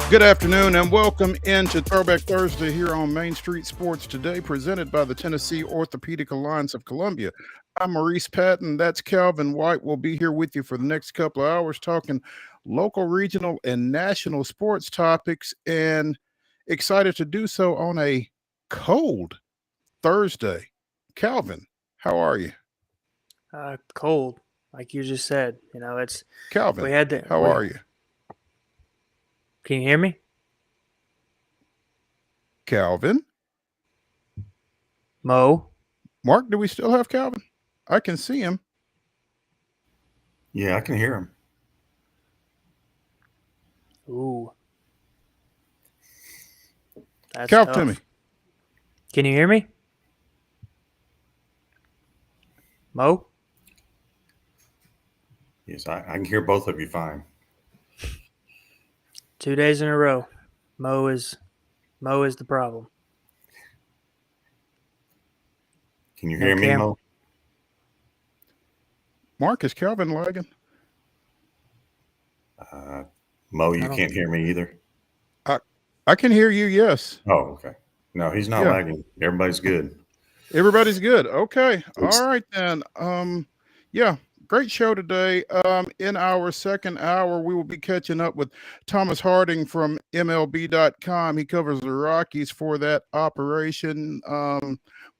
Good afternoon and welcome into Throwback Thursday here on Main Street Sports Today, presented by the Tennessee Orthopedic Alliance of Columbia. I'm Maurice Patton. That's Calvin White. We'll be here with you for the next couple of hours talking local, regional, and national sports topics, and excited to do so on a cold Thursday. Calvin, how are you? Cold, like you just said. It's Calvin, we had to. how are you? Can you hear me? Calvin? Mo? Mark, do we still have Calvin? I can see him. Yeah, I can hear him. Ooh. That's Cal, tough. to me. Can you hear me? Mo? Yes, I can hear both of you fine. 2 days in a row. Mo is the problem. Can you hear me, Mo? Mark, is Calvin lagging? Mo, you can't hear me either? I can hear you, yes. Oh, okay. No, he's not lagging. Everybody's good. Everybody's good. Okay. All right, then. Great show today. In our second hour, we will be catching up with Thomas Harding from MLB.com. He covers the Rockies for that operation.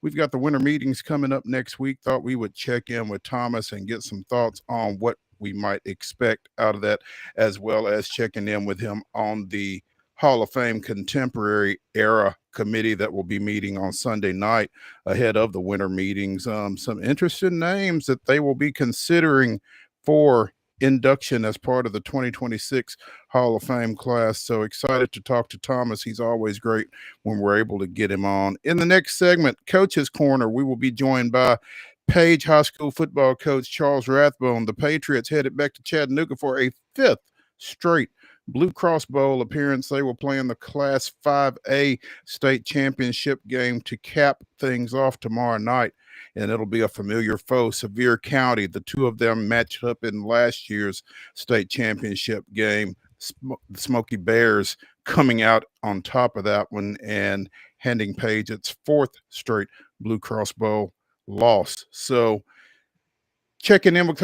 We've got the winter meetings coming up next week. Thought we would check in with Thomas and get some thoughts on what we might expect out of that, as well as checking in with him on the Hall of Fame Contemporary Era Committee that will be meeting on Sunday night ahead of the winter meetings. Some interesting names that they will be considering for induction as part of the 2026 Hall of Fame class. So excited to talk to Thomas. He's always great when we're able to get him on. In the next segment, Coach's Corner, we will be joined by Page High School football coach Charles Rathbone. The Patriots headed back to Chattanooga for a fifth straight Blue Cross Bowl appearance. They will play in the Class 5A state championship game to cap things off tomorrow night, and it'll be a familiar foe, Sevier County. The two of them matched up in last year's state championship game. The Smoky Bears coming out on top of that one and handing Page its fourth straight Blue Cross Bowl loss. So checking in with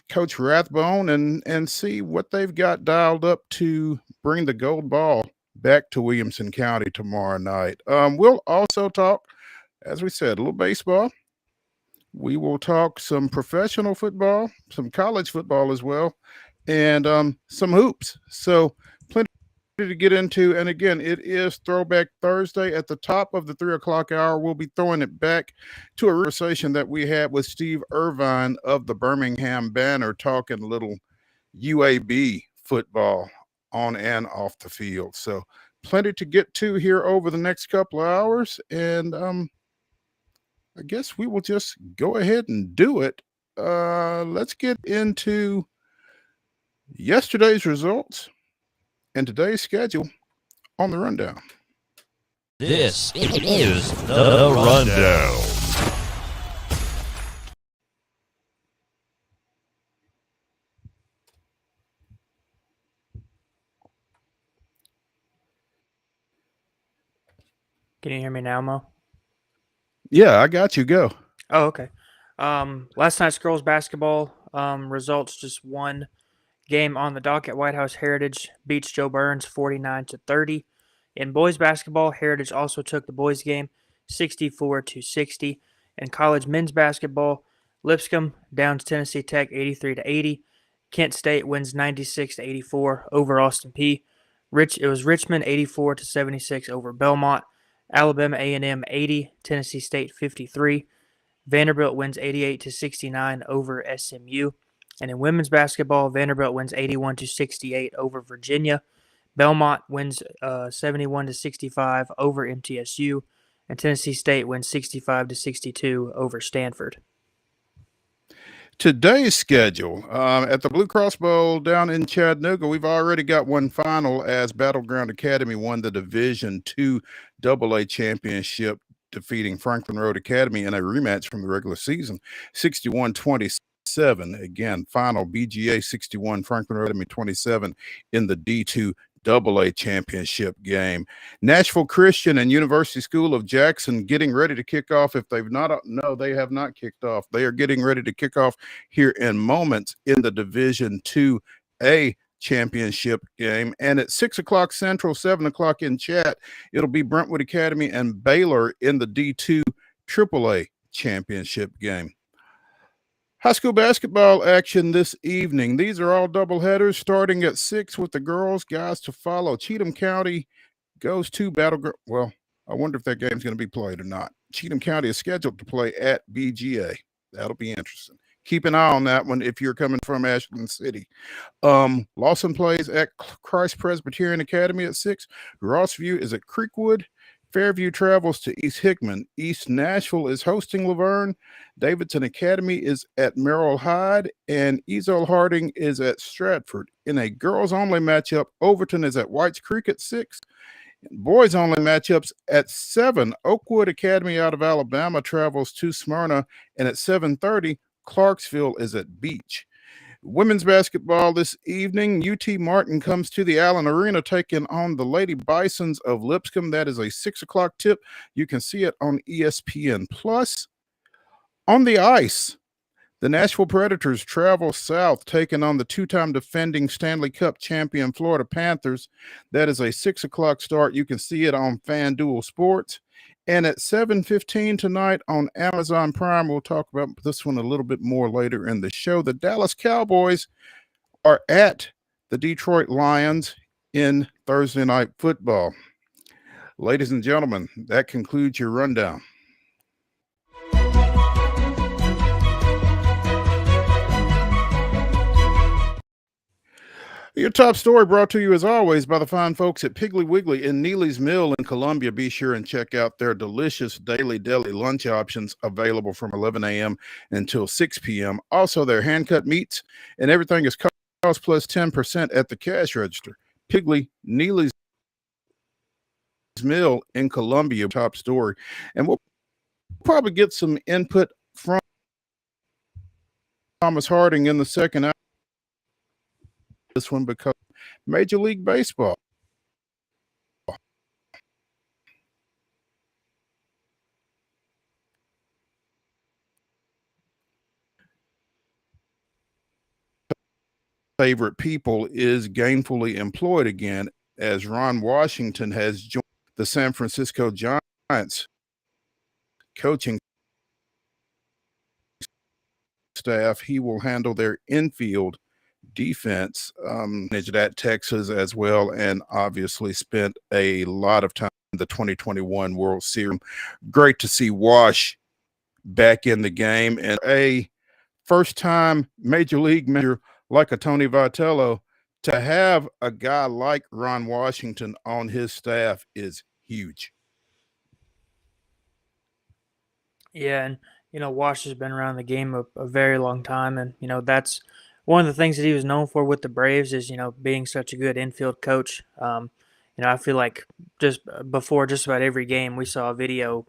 Coach Rathbone and see what they've got dialed up to bring the gold ball back to Williamson County tomorrow night. We'll also talk, as we said, a little baseball. We will talk some professional football, some college football as well, and some hoops. So plenty to get into. And again, it is Throwback Thursday. At the top of the 3 o'clock hour, we'll be throwing it back to a conversation that we had with Steve Irvine of the Birmingham Banner, talking a little UAB football on and off the field. So plenty to get to here over the next couple of hours. And I guess we will just go ahead and do it. Let's get into yesterday's results and today's schedule on the rundown. This is the rundown. Can you hear me now, Mo? Yeah, I got you. Go. Oh, okay. Last night's girls basketball results, just one game on the docket. White House Heritage beats Joe Burns 49-30. In boys basketball, Heritage also took the boys game 64-60. In college men's basketball, Lipscomb downs Tennessee Tech 83-80. Kent State wins 96-84 over Austin Peay. It was Richmond 84-76 over Belmont. Alabama A&M 80, Tennessee State 53. Vanderbilt wins 88-69 over SMU. And in women's basketball, Vanderbilt wins 81-68 over Virginia. Belmont wins 71-65 over MTSU. And Tennessee State wins 65-62 over Stanford. Today's schedule at the Blue Cross Bowl down in Chattanooga, we've already got one final as Battleground Academy won the Division II AA championship, defeating Franklin Road Academy in a rematch from the regular season, 61-27. Again, final BGA 61, Franklin Road Academy 27 in the D2 AA championship game. Nashville Christian and University School of Jackson getting ready to kick off. If they've not, no, they have not kicked off. They are getting ready to kick off here in moments in the Division 2A championship game. And at 6 o'clock Central, 7 o'clock in chat, it'll be Brentwood Academy and Baylor in the D2 AAA championship game. High school basketball action this evening. These are all doubleheaders starting at 6 with the girls, guys to follow. Cheatham County goes to Battleground. Well, I wonder if that game's going to be played or not. Cheatham County is scheduled to play at BGA. That'll be interesting. Keep an eye on that one if you're coming from Ashland City. Lawson plays at Christ Presbyterian Academy at 6. Rossview is at Creekwood. Fairview travels to East Hickman. East Nashville is hosting Laverne. Davidson Academy is at Merrill Hyde, and Ezel Harding is at Stratford. In a girls-only matchup, Overton is at Whites Creek at 6. Boys-only matchups at 7. Oakwood Academy out of Alabama travels to Smyrna, and at 7:30, Clarksville is at Beach. Women's basketball this evening, UT Martin comes to the Allen Arena taking on the Lady Bisons of Lipscomb. That is a 6 o'clock tip. You can see it on ESPN+. On the ice, the Nashville Predators travel south, taking on the two-time defending Stanley Cup champion Florida Panthers. That is a 6 o'clock start. You can see it on FanDuel Sports. And at 7:15 tonight on Amazon Prime, we'll talk about this one a little bit more later in the show. The Dallas Cowboys are at the Detroit Lions in Thursday Night Football. Ladies and gentlemen, that concludes your rundown. Your top story brought to you, as always, by the fine folks at Piggly Wiggly in Neely's Mill in Columbia. Be sure and check out their delicious daily deli lunch options available from 11 a.m. until 6 p.m. Also, their hand-cut meats and everything is cost plus 10% at the cash register. Piggly, Neely's Mill in Columbia, top story. And we'll probably get some input from Thomas Harding in the second hour. This one because Major League Baseball. Favorite people is gainfully employed again, as Ron Washington has joined the San Francisco Giants coaching staff. He will handle their infield defense, managed at Texas as well, and obviously spent a lot of time in the 2021 World Series. Great to see Wash back in the game, and a first-time major league manager like a Tony Vitello, to have a guy like Ron Washington on his staff is huge. Yeah, and Wash has been around the game a very long time, and that's one of the things that he was known for with the Braves is, being such a good infield coach. I feel like just before just about every game, we saw a video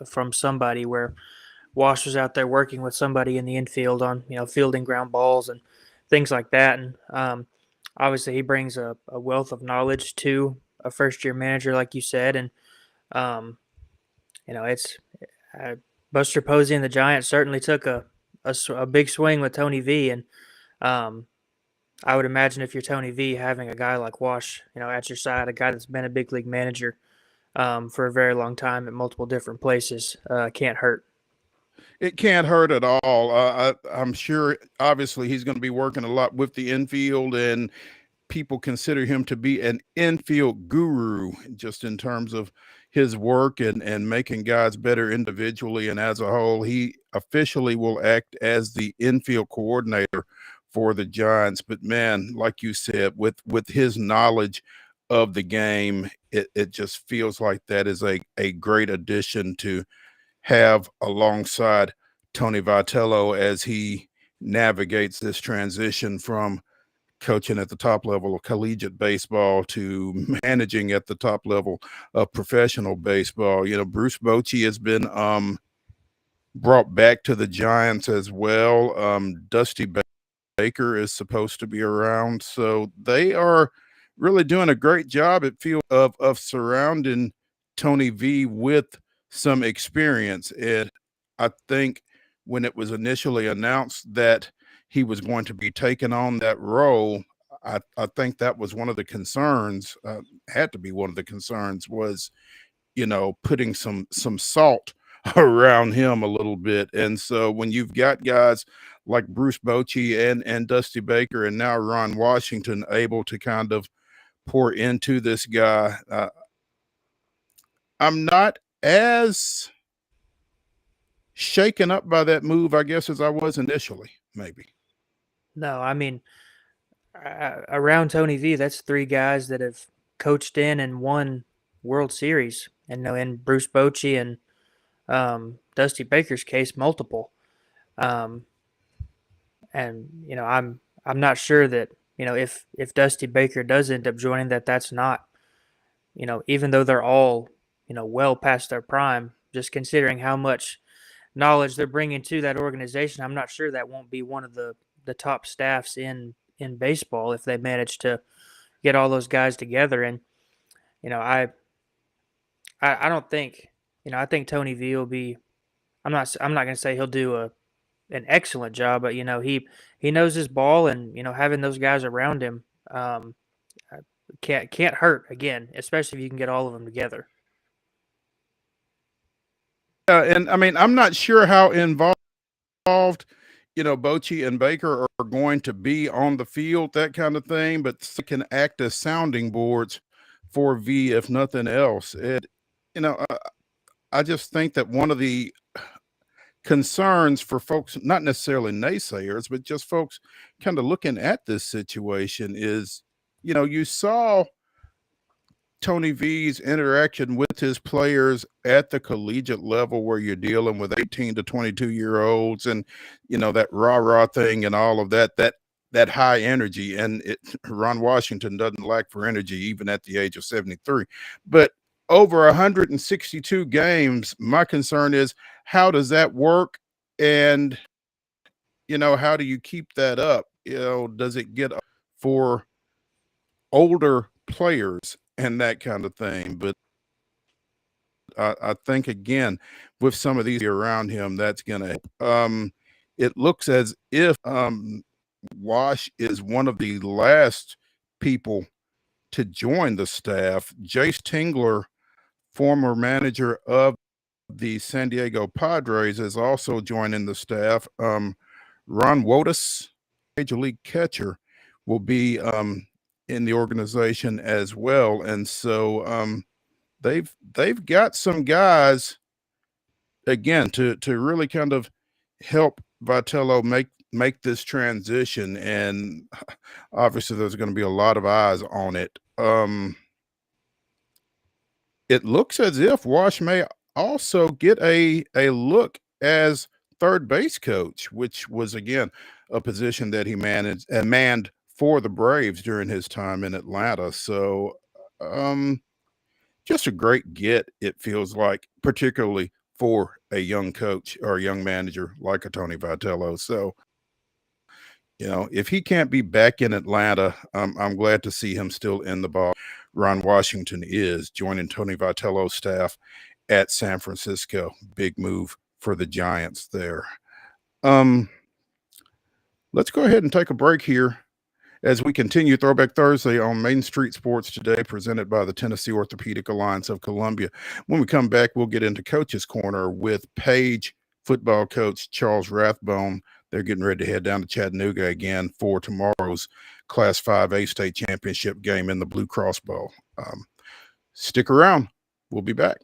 from somebody where Wash was out there working with somebody in the infield on, fielding ground balls and things like that. And obviously he brings a wealth of knowledge to a first-year manager, like you said. And, it's Buster Posey and the Giants certainly took a big swing with Tony V. And, I would imagine if you're Tony V, having a guy like Wash, at your side, a guy that's been a big league manager for a very long time at multiple different places, can't hurt. It can't hurt at all. I'm sure, obviously, he's going to be working a lot with the infield, and people consider him to be an infield guru just in terms of his work and making guys better individually and as a whole. He officially will act as the infield coordinator for the Giants. But man, like you said, with his knowledge of the game, it just feels like that is a great addition to have alongside Tony Vitello as he navigates this transition from coaching at the top level of collegiate baseball to managing at the top level of professional baseball. Bruce Bochy has been brought back to the Giants as well. Dusty Baker is supposed to be around. So they are really doing a great job, it feels, of surrounding Tony V with some experience. And I think when it was initially announced that he was going to be taking on that role, I think that was one of the concerns, had to be one of the concerns, was, you know, putting some salt around him a little bit. And so when you've got guys like Bruce Bochy and Dusty Baker and now Ron Washington able to kind of pour into this guy, I'm not as shaken up by that move, I guess, as I was initially, maybe. No, I mean, around Tony V, that's three guys that have coached in and won World Series, and in Bruce Bochy and Dusty Baker's case, multiple. And I'm not sure that if Dusty Baker does end up joining, that's not, even though they're all well past their prime, just considering how much knowledge they're bringing to that organization, I'm not sure that won't be one of the top staffs in baseball if they manage to get all those guys together. And I don't think I think Tony V will be. I'm not going to say he'll do an excellent job, but he knows his ball, and having those guys around him can't hurt, again, especially if you can get all of them together. And I mean, I'm not sure how involved Bochy and Baker are going to be on the field, that kind of thing, but they can act as sounding boards for V, if nothing else. I just think that one of the concerns for folks, not necessarily naysayers, but just folks kind of looking at this situation is, you saw Tony V's interaction with his players at the collegiate level, where you're dealing with 18 to 22-year-olds and, that rah-rah thing and all of that high energy. And Ron Washington doesn't lack for energy, even at the age of 73. But over 162 games, my concern is, how does that work? And, how do you keep that up? Does it get for older players and that kind of thing? But I think, again, with some of these around him, that's going to it looks as if Wash is one of the last people to join the staff. Jace Tingler, former manager of the San Diego Padres, is also joining the staff. Ron Wotus, Major League catcher, will be in the organization as well. And so they've got some guys, again, to really kind of help Vitello make this transition. And obviously there's going to be a lot of eyes on it. It looks as if Wash may also get a look as third base coach, which was, again, a position that he manned for the Braves during his time in Atlanta. So just a great get, it feels like, particularly for a young coach or a young manager like a Tony Vitello. So, if he can't be back in Atlanta, I'm glad to see him still in the ball. Ron Washington is joining Tony Vitello's staff at San Francisco. Big move for the Giants there. Let's go ahead and take a break here as we continue Throwback Thursday on Main Street Sports Today, presented by the Tennessee Orthopedic Alliance of Columbia. When we come back, we'll get into Coach's Corner with Page football coach Charles Rathbone. They're getting ready to head down to Chattanooga again for tomorrow's Class 5A state championship game in the Blue Cross Bowl. Stick around. We'll be back.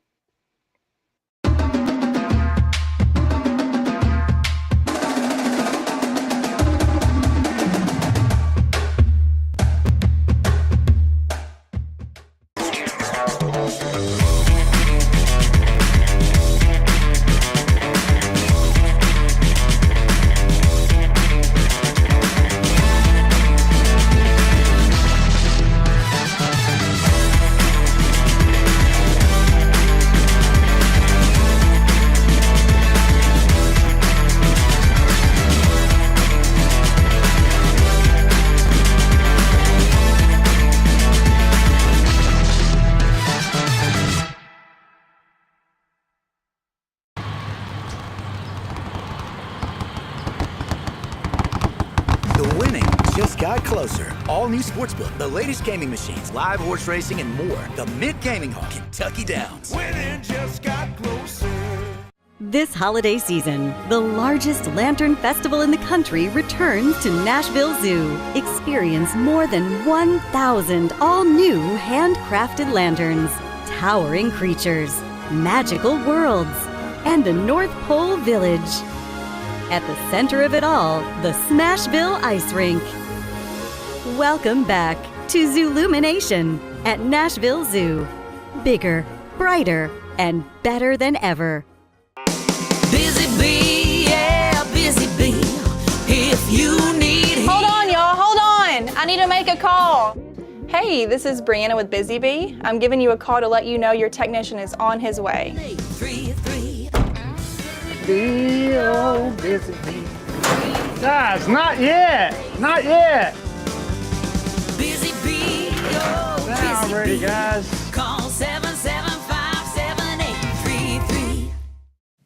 just got closer. All new Sportsbook, the latest gaming machines, live horse racing, and more. The Mid Gaming Hall, Kentucky Downs. Winning just got closer. This holiday season, the largest lantern festival in the country returns to Nashville Zoo. Experience more than 1,000 all-new handcrafted lanterns, towering creatures, magical worlds, and a North Pole village. At the center of it all, the Smashville Ice Rink. Welcome back to Zoolumination at Nashville Zoo. Bigger, brighter, and better than ever. Busy bee, yeah, busy bee. If you need Hold on, y'all, hold on. I need to make a call. Hey, this is Brianna with Busy Bee. I'm giving you a call to let you know your technician is on his way. 833. Bee, oh, busy bee. Guys, not yet. Not yet. Busy bee, oh, Now busy I'm ready, bee. guys. Call 775-7833.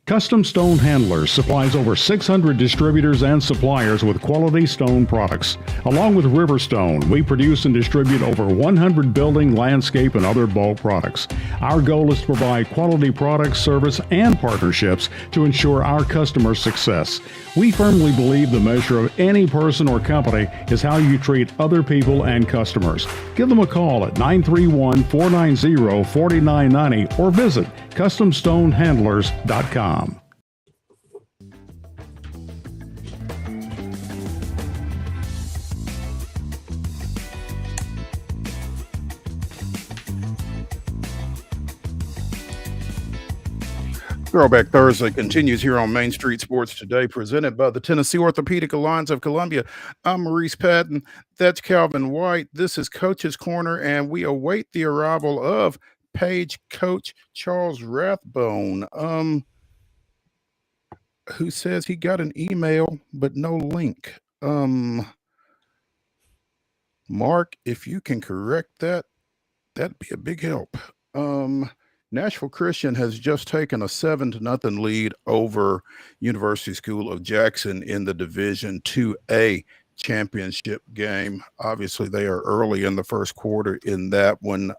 Custom Stone Handlers supplies over 600 distributors and suppliers with quality stone products. Along with Riverstone, we produce and distribute over 100 building, landscape, and other bulk products. Our goal is to provide quality products, service, and partnerships to ensure our customers' success. We firmly believe the measure of any person or company is how you treat other people and customers. Give them a call at 931-490-4990 or visit CustomStoneHandlers.com. Throwback Thursday continues here on Main Street Sports Today, presented by the Tennessee Orthopedic Alliance of Columbia. I'm Maurice Patton. That's Calvin White. This is Coach's Corner, and we await the arrival of Page Coach Charles Rathbone, who says he got an email but no link. Mark, if you can correct that, that'd be a big help. Nashville Christian has just taken a 7-0 lead over University School of Jackson in the Division IIA championship game. Obviously, they are early in the first quarter in that one.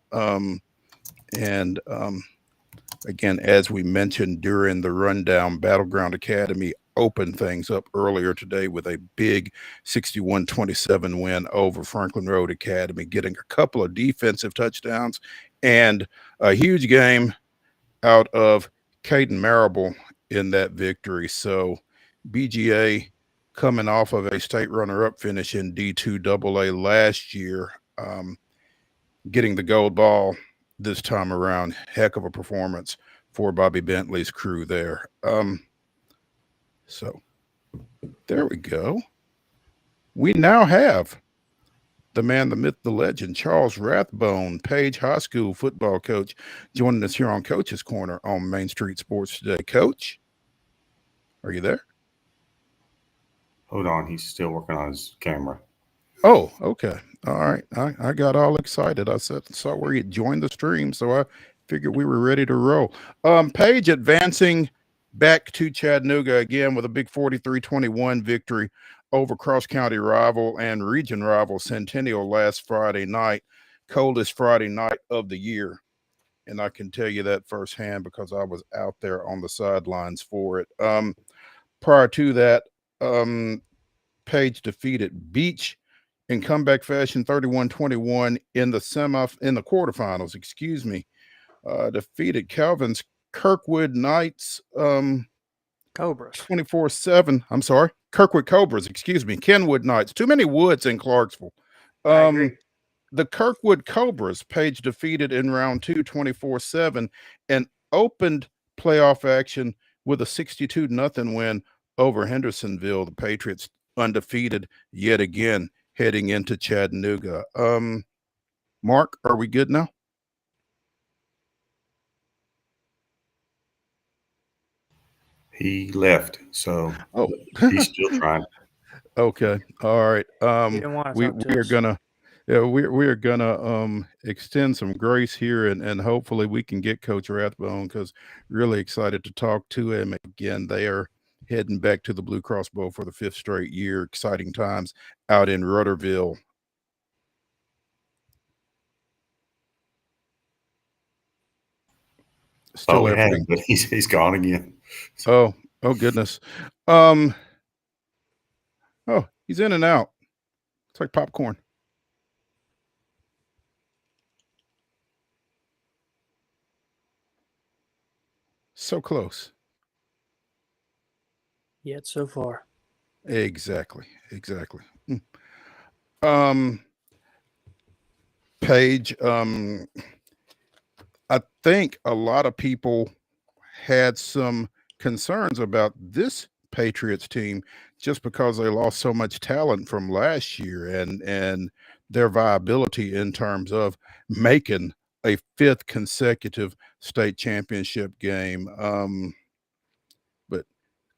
Again, as we mentioned during the rundown, Battleground Academy opened things up earlier today with a big 61-27 win over Franklin Road Academy, getting a couple of defensive touchdowns and a huge game out of Caden Marable in that victory. So BGA, coming off of a state runner-up finish in D2AA last year, getting the gold ball this time around. Heck of a performance for Bobby Bentley's crew there. So there we go. We now have the man, the myth, the legend, Charles Rathbone, Page High School football coach, joining us here on Coach's Corner on Main Street Sports Today. Coach, are you there? Hold on. He's still working on his camera. Oh, okay. All right. I got all excited. I saw where you joined the stream, so I figured we were ready to roll. Page advancing back to Chattanooga again with a big 43-21 victory over cross-county rival and region rival Centennial last Friday night, coldest Friday night of the year. And I can tell you that firsthand because I was out there on the sidelines for it. Prior to that, Page defeated Beach in comeback fashion 31-21 in the quarterfinals, defeated Calvin's Kirkwood Knights Cobras 24-7. I'm sorry, Kirkwood Cobras, Kenwood Knights. Too many woods in Clarksville. I agree. The Kirkwood Cobras, Page defeated in round 2 24-7 and opened playoff action with a 62-0 win over Hendersonville. The Patriots undefeated yet again heading into Chattanooga. Mark, are we good now? He left, so he's still trying. Okay. All right. He didn't want us We up to are us. gonna we are gonna extend some grace here and hopefully we can get Coach Rathbone, because really excited to talk to him again. heading back to the Blue Cross Bowl for the 5th straight year. Exciting times out in Rudderville. Still efforting. But he's gone again. Oh goodness. Oh, he's in and out. It's like popcorn. So close. Yet so far. Exactly. Paige, I think a lot of people had some concerns about this Patriots team just because they lost so much talent from last year and their viability in terms of making a 5th consecutive state championship game. But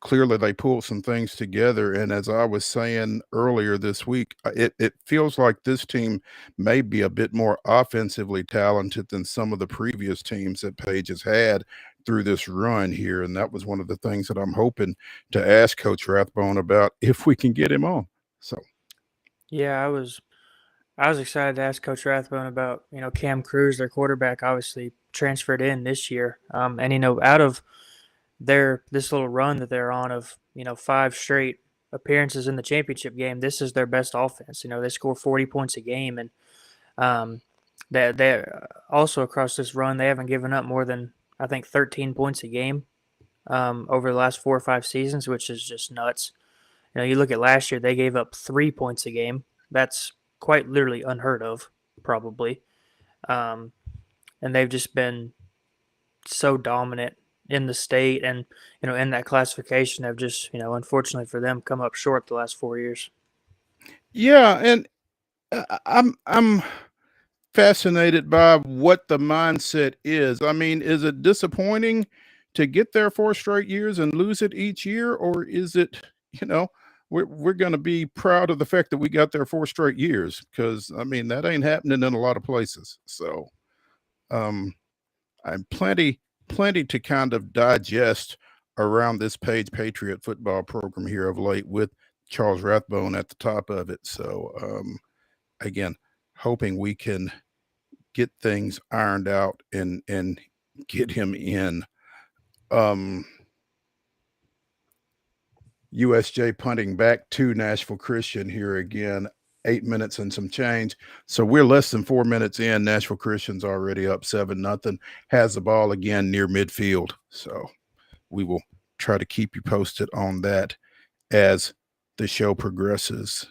clearly they pulled some things together. And as I was saying earlier this week, it feels like this team may be a bit more offensively talented than some of the previous teams that Paige has had through this run here. And that was one of the things that I'm hoping to ask Coach Rathbone about if we can get him on. So, yeah, I was excited to ask Coach Rathbone about, Cam Cruz, their quarterback, obviously transferred in this year. And, out of this little run that they're on of, 5 straight appearances in the championship game, this is their best offense. They score 40 points a game. And they also across this run, they haven't given up more than, I think, 13 points a game over the last 4 or 5 seasons, which is just nuts. You look at last year, they gave up 3 points a game. That's quite literally unheard of, probably. And they've just been so dominant in the state and, in that classification have just, unfortunately for them, come up short the last 4 years. Yeah, and I'm fascinated by what the mindset is. I mean, is it disappointing to get there 4 straight years and lose it each year, or is it, we're going to be proud of the fact that we got there 4 straight years? Because I mean, that ain't happening in a lot of places. So, I'm plenty to kind of digest around this Paige Patriot football program here of late with Charles Rathbone at the top of it. So, again, hoping we can get things ironed out and get him in. USJ punting back to Nashville Christian here again, 8 minutes and some change. So we're less than 4 minutes in. Nashville Christian's already up 7-0, has the ball again near midfield. So we will try to keep you posted on that as the show progresses,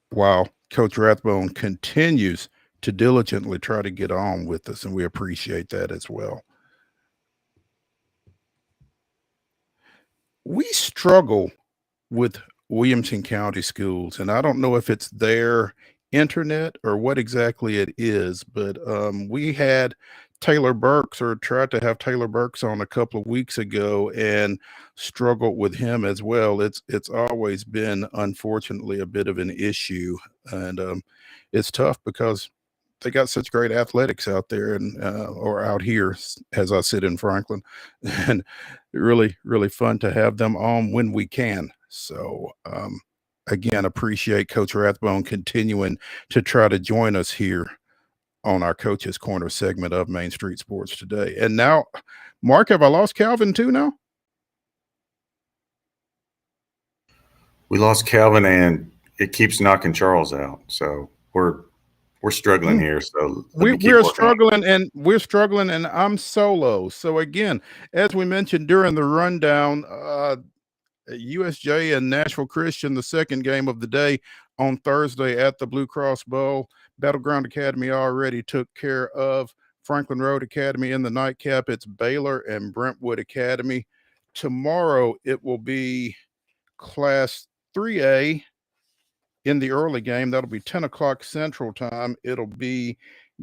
while Coach Rathbone continues to diligently try to get on with us, and we appreciate that as well. We struggle with Williamson County schools, and I don't know if it's their internet or what exactly it is, but we had Taylor Burks, or tried to have Taylor Burks on a couple of weeks ago, and struggled with him as well. It's always been, unfortunately, a bit of an issue, and it's tough because they got such great athletics out there and or out here, as I sit in Franklin, and really fun to have them on when we can. So again, appreciate Coach Rathbone continuing to try to join us here on our Coach's Corner segment of Main Street Sports Today. And now, Mark, have I lost Calvin too now? We lost Calvin, and it keeps knocking Charles out. So we're struggling here. So we're struggling, and I'm solo. So again, as we mentioned during the rundown, USJ and Nashville Christian, the second game of the day on Thursday at the Blue Cross Bowl. Battleground Academy already took care of Franklin Road Academy in the nightcap. It's Baylor and Brentwood Academy. Tomorrow it will be Class 3A in the early game. That'll be 10 o'clock Central Time. It'll be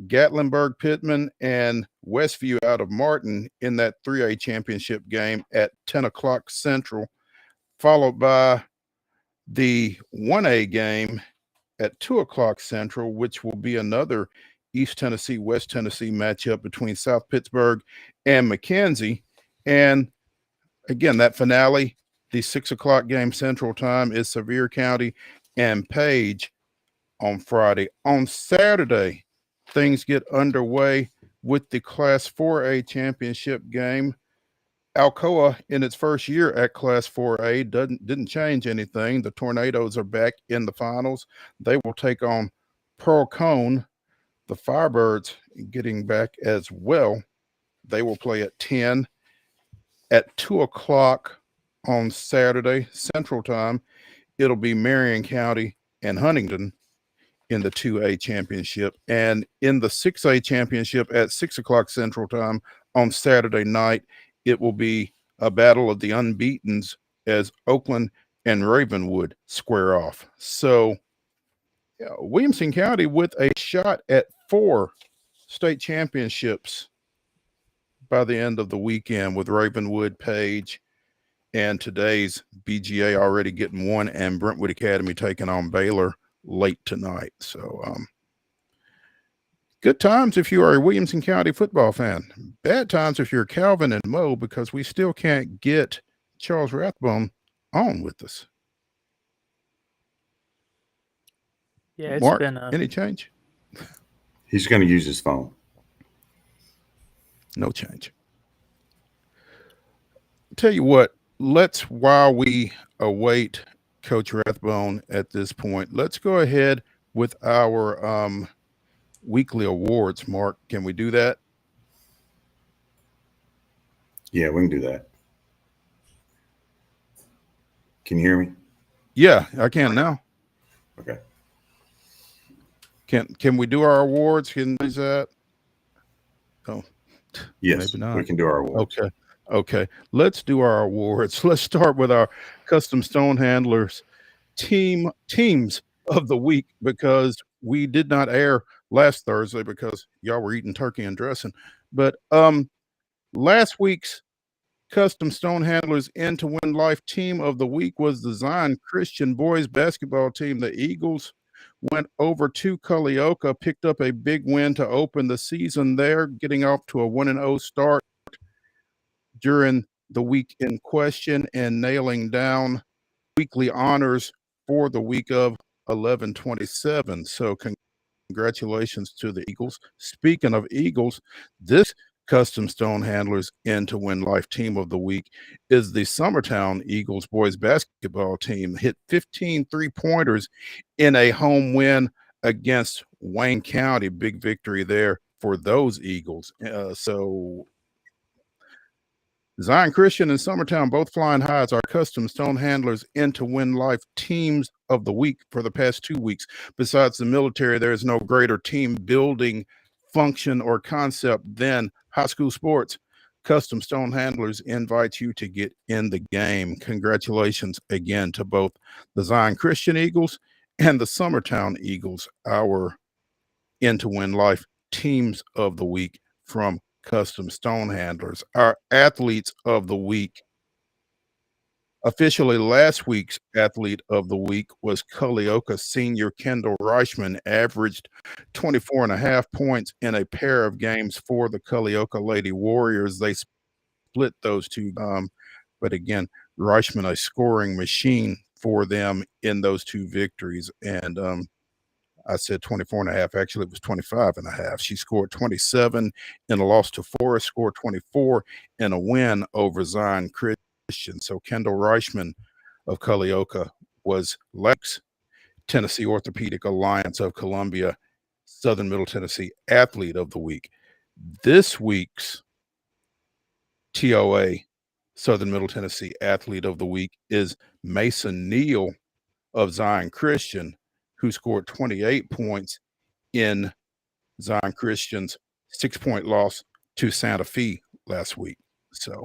Gatlinburg Pittman and Westview out of Martin in that 3A championship game at 10 o'clock Central, followed by the 1A game at 2 o'clock Central, which will be another East Tennessee, West Tennessee matchup between South Pittsburgh and McKenzie. And again, that finale, the 6 o'clock game Central Time, is Sevier County and Page on Friday. On Saturday, things get underway with the Class 4A championship game. Alcoa, in its first year at Class 4A, didn't change anything. The Tornadoes are back in the finals. They will take on Pearl Cone. The Firebirds getting back as well. They will play at 10. At 2 o'clock on Saturday, Central Time, it'll be Marion County and Huntington in the 2A championship. And in the 6A championship at 6 o'clock Central Time on Saturday night, it will be a battle of the unbeatens as Oakland and Ravenwood square off. So Williamson County with a shot at 4 state championships by the end of the weekend, with Ravenwood, Page, and today's BGA already getting 1, and Brentwood Academy taking on Baylor late tonight. So good times if you are a Williamson County football fan. Bad times if you're Calvin and Mo, because we still can't get Charles Rathbone on with us. Yeah, it's Mark, been any change? He's going to use his phone. No change. Tell you what, while we await Coach Rathbone at this point, let's go ahead with our weekly awards. Mark, can we do that? Yeah, we can do that. Can you hear me? Yeah, I can now. Okay. Can we do our awards? Can we do that? Oh, yes, maybe not. We can do our awards. Okay. Let's do our awards. Let's start with our Custom Stone Handlers teams of the week, because we did not air last Thursday because y'all were eating turkey and dressing. But last week's Custom Stone Handlers In to Win Life team of the week was the Zion Christian boys basketball team. The Eagles went over to Culleoka, picked up a big win to open the season there, getting off to a 1-0 start during the week in question and nailing down weekly honors for the week of 11/27. So congratulations to the Eagles. Speaking of Eagles, this Custom Stone Handlers In to Win Life team of the week is the Summertown Eagles boys basketball team. Hit 15 3-pointers in a home win against Wayne County. Big victory there for those Eagles. So Zion Christian and Summertown both flying high as our Custom Stone Handlers In to Win Life teams of the week for the past 2 weeks. Besides the military, there is no greater team building function or concept than high school sports. Custom Stone Handlers invites you to get in the game. Congratulations again to both the Zion Christian Eagles and the Summertown Eagles, our In to Win Life teams of the week from Custom Stone Handlers. Our athletes of the week. Officially, last week's athlete of the week was Culleoka senior Kendall Reichman, averaged 24.5 points in a pair of games for the Culleoka Lady Warriors. They split those two, but again, Reichman, a scoring machine for them in those two victories. And I said 24.5. Actually, it was 25.5. She scored 27 in a loss to Forest, scored 24 in a win over Zion Christian. So Kendall Reichman of Culleoka was Lex Tennessee Orthopedic Alliance of Columbia Southern Middle Tennessee Athlete of the Week. This week's TOA Southern Middle Tennessee Athlete of the Week is Mason Neal of Zion Christian, who scored 28 points in Zion Christian's 6-point loss to Santa Fe last week. So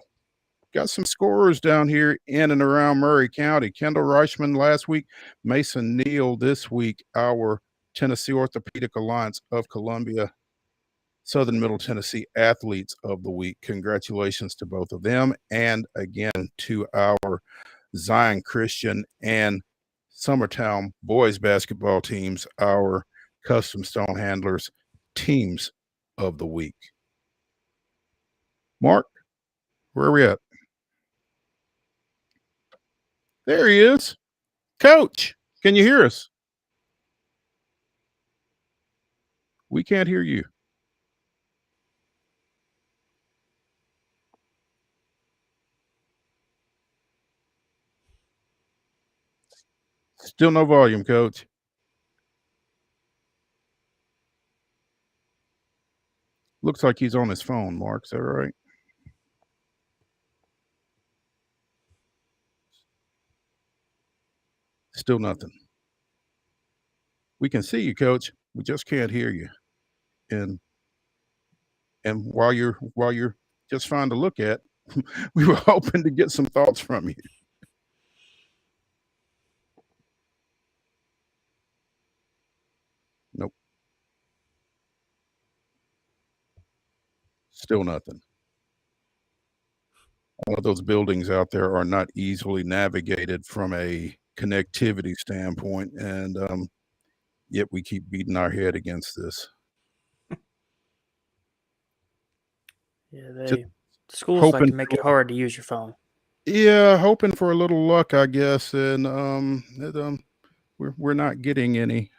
got some scorers down here in and around Murray County. Kendall Reichman last week, Mason Neal this week, our Tennessee Orthopedic Alliance of Columbia Southern Middle Tennessee Athletes of the Week. Congratulations to both of them. And again, to our Zion Christian and Summertown boys basketball teams, our Custom Stone Handlers teams of the week. Mark, where are we at? There he is. Coach, can you hear us? We can't hear you. Still no volume, Coach. Looks like he's on his phone, Mark. Is that right? Still nothing. We can see you, Coach. We just can't hear you. And while you're just fine to look at, we were hoping to get some thoughts from you. Nope. Still nothing. All of those buildings out there are not easily navigated from a connectivity standpoint, and yet we keep beating our head against this. Yeah, schools like to make it hard to use your phone. Yeah, hoping for a little luck, I guess, and we're not getting any.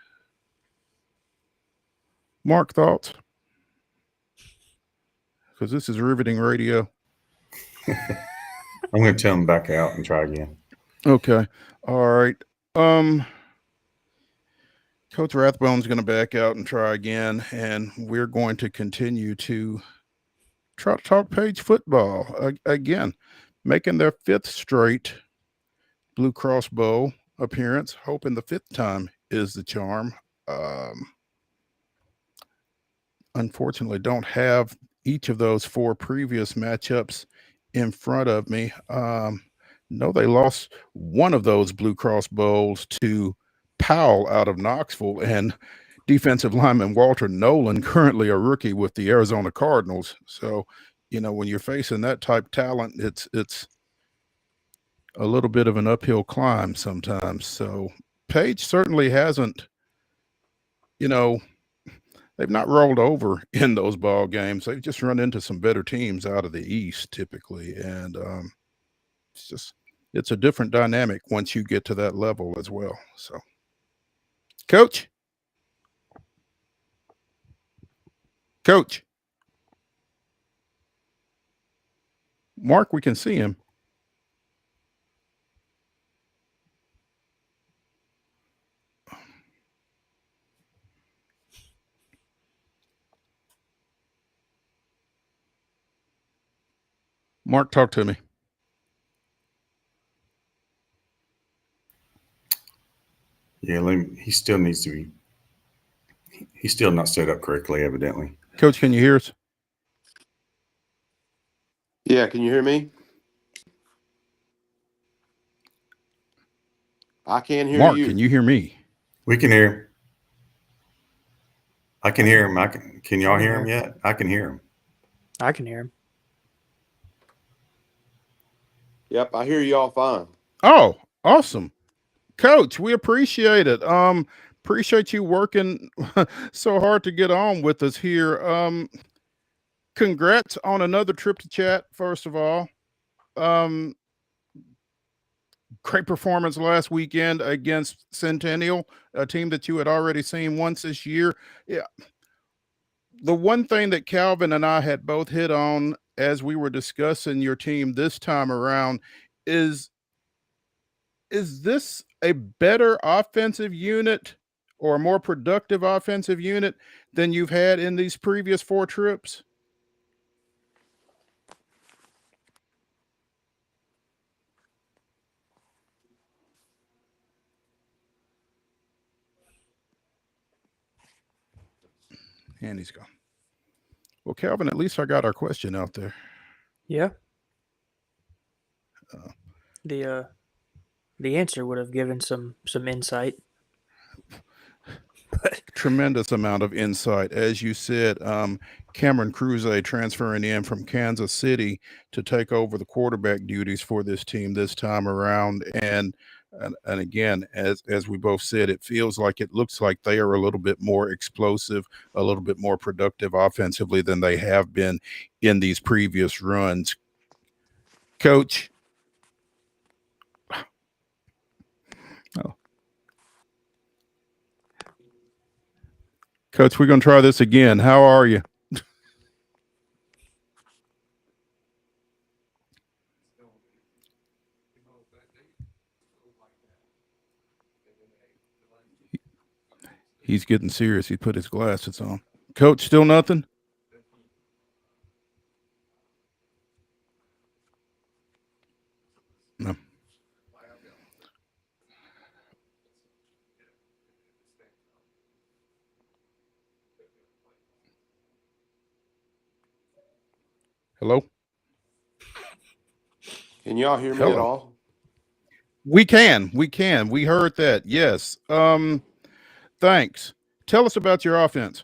Mark, thoughts? Because this is riveting radio. I'm going to tell him back out and try again. Okay. All right. Coach Rathbone's going to back out and try again, and we're going to continue to try to talk Page football again, making their 5th straight Blue Cross Bowl appearance, hoping the 5th time is the charm. Unfortunately, don't have each of those 4 previous matchups in front of me. No, they lost one of those Blue Cross Bowls to Powell out of Knoxville, and defensive lineman Walter Nolan, currently a rookie with the Arizona Cardinals. So, when you're facing that type talent, it's a little bit of an uphill climb sometimes. So Page certainly hasn't, they've not rolled over in those ball games. They've just run into some better teams out of the East typically. And it's a different dynamic once you get to that level as well. So, Coach. Mark, we can see him. Mark, talk to me. Yeah, he still needs to be. He's still not set up correctly, evidently. Coach, can you hear us? Yeah, can you hear me? I can't hear Mark, you. can you hear me? We can hear him. I can hear him. Can y'all hear him yet? I can hear him. I can hear him. Yep, I hear y'all fine. Oh, awesome. Coach, we appreciate it. Appreciate you working so hard to get on with us here. Congrats on another trip to chat, first of all. Great performance last weekend against Centennial, a team that you had already seen once this year. Yeah. The one thing that Calvin and I had both hit on as we were discussing your team this time around is this a better offensive unit or a more productive offensive unit than you've had in these previous 4 trips? And he's gone. Well, Calvin, at least I got our question out there. Yeah. The answer would have given some insight. Tremendous amount of insight. As you said, Cameron Cruze transferring in from Kansas City to take over the quarterback duties for this team this time around. And again, as we both said, it looks like they are a little bit more explosive, a little bit more productive offensively than they have been in these previous runs. Coach, Coach, we're going to try this again. How are you? He's getting serious. He put his glasses on. Coach, still nothing? No. Hello? Can y'all hear me Hello. at all? We can. We heard that. Yes. Thanks. Tell us about your offense.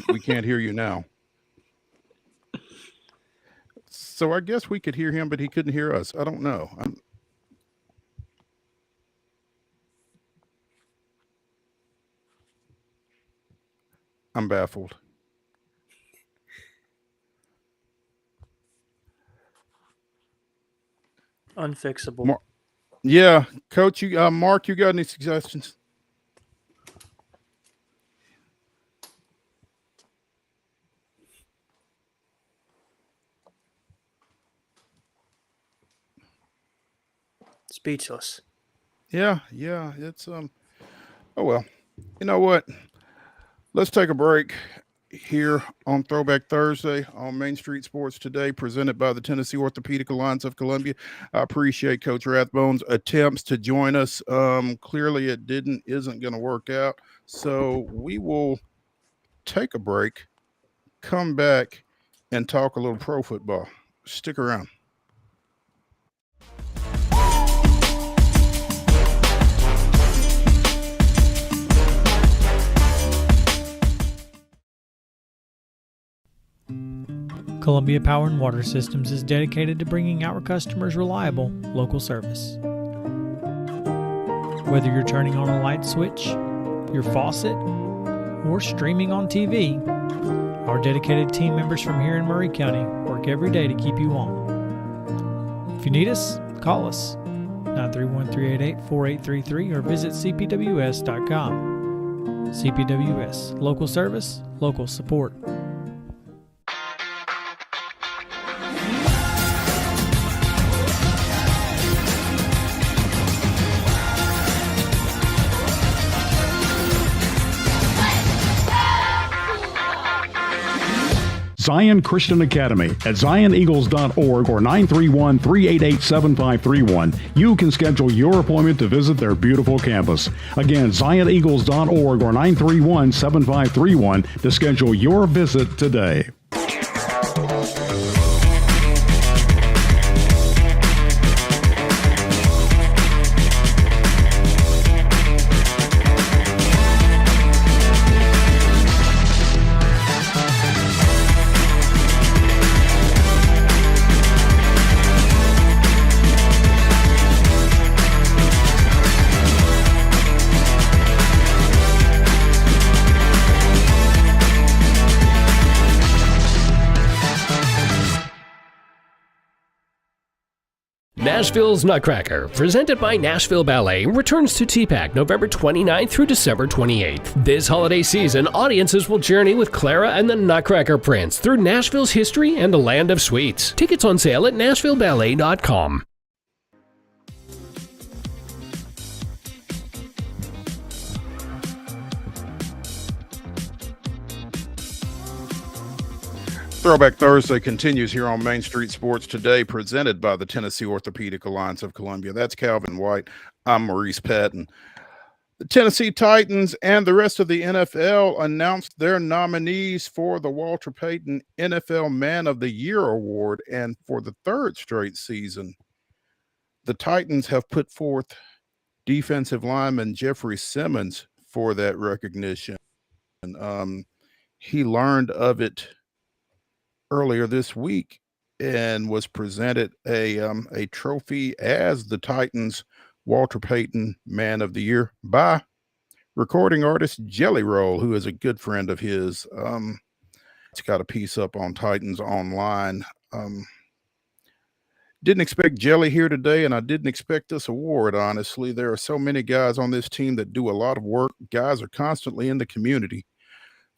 we can't hear you now. So I guess we could hear him, but he couldn't hear us. I don't know. I'm baffled. Unfixable. Yeah, Coach. You, Mark, you got any suggestions? Speechless. Yeah. It's oh well. You know what? Let's take a break here on Throwback Thursday on Main Street Sports Today, presented by the Tennessee Orthopedic Alliance of Columbia. I appreciate Coach Rathbone's attempts to join us. Clearly it isn't going to work out. So we will take a break, come back, and talk a little pro football. Stick around. Columbia Power and Water Systems is dedicated to bringing our customers reliable, local service. Whether you're turning on a light switch, your faucet, or streaming on TV, our dedicated team members from here in Murray County work every day to keep you on. If you need us, call us 931-388-4833 or visit cpws.com. CPWS, local service, local support. Zion Christian Academy at zioneagles.org or 931-388-7531. You can schedule your appointment to visit their beautiful campus. Again, zioneagles.org or 931-7531 to schedule your visit today. Nashville's Nutcracker, presented by Nashville Ballet, returns to TPAC November 29th through December 28th. This holiday season, audiences will journey with Clara and the Nutcracker Prince through Nashville's history and the land of sweets. Tickets on sale at NashvilleBallet.com. Throwback Thursday continues here on Main Street Sports Today, presented by the Tennessee Orthopedic Alliance of Columbia. That's Calvin White. I'm Maurice Patton. The Tennessee Titans and the rest of the NFL announced their nominees for the Walter Payton NFL Man of the Year Award, and for the third straight season, the Titans have put forth defensive lineman Jeffrey Simmons for that recognition. He learned of it earlier this week and was presented a trophy as the Titans Walter Payton Man of the Year by recording artist Jelly Roll, who is a good friend of his. got a piece up on Titans Online. Didn't expect Jelly here today, and I didn't expect this award, honestly. There are so many guys on this team that do a lot of work. Guys are constantly in the community.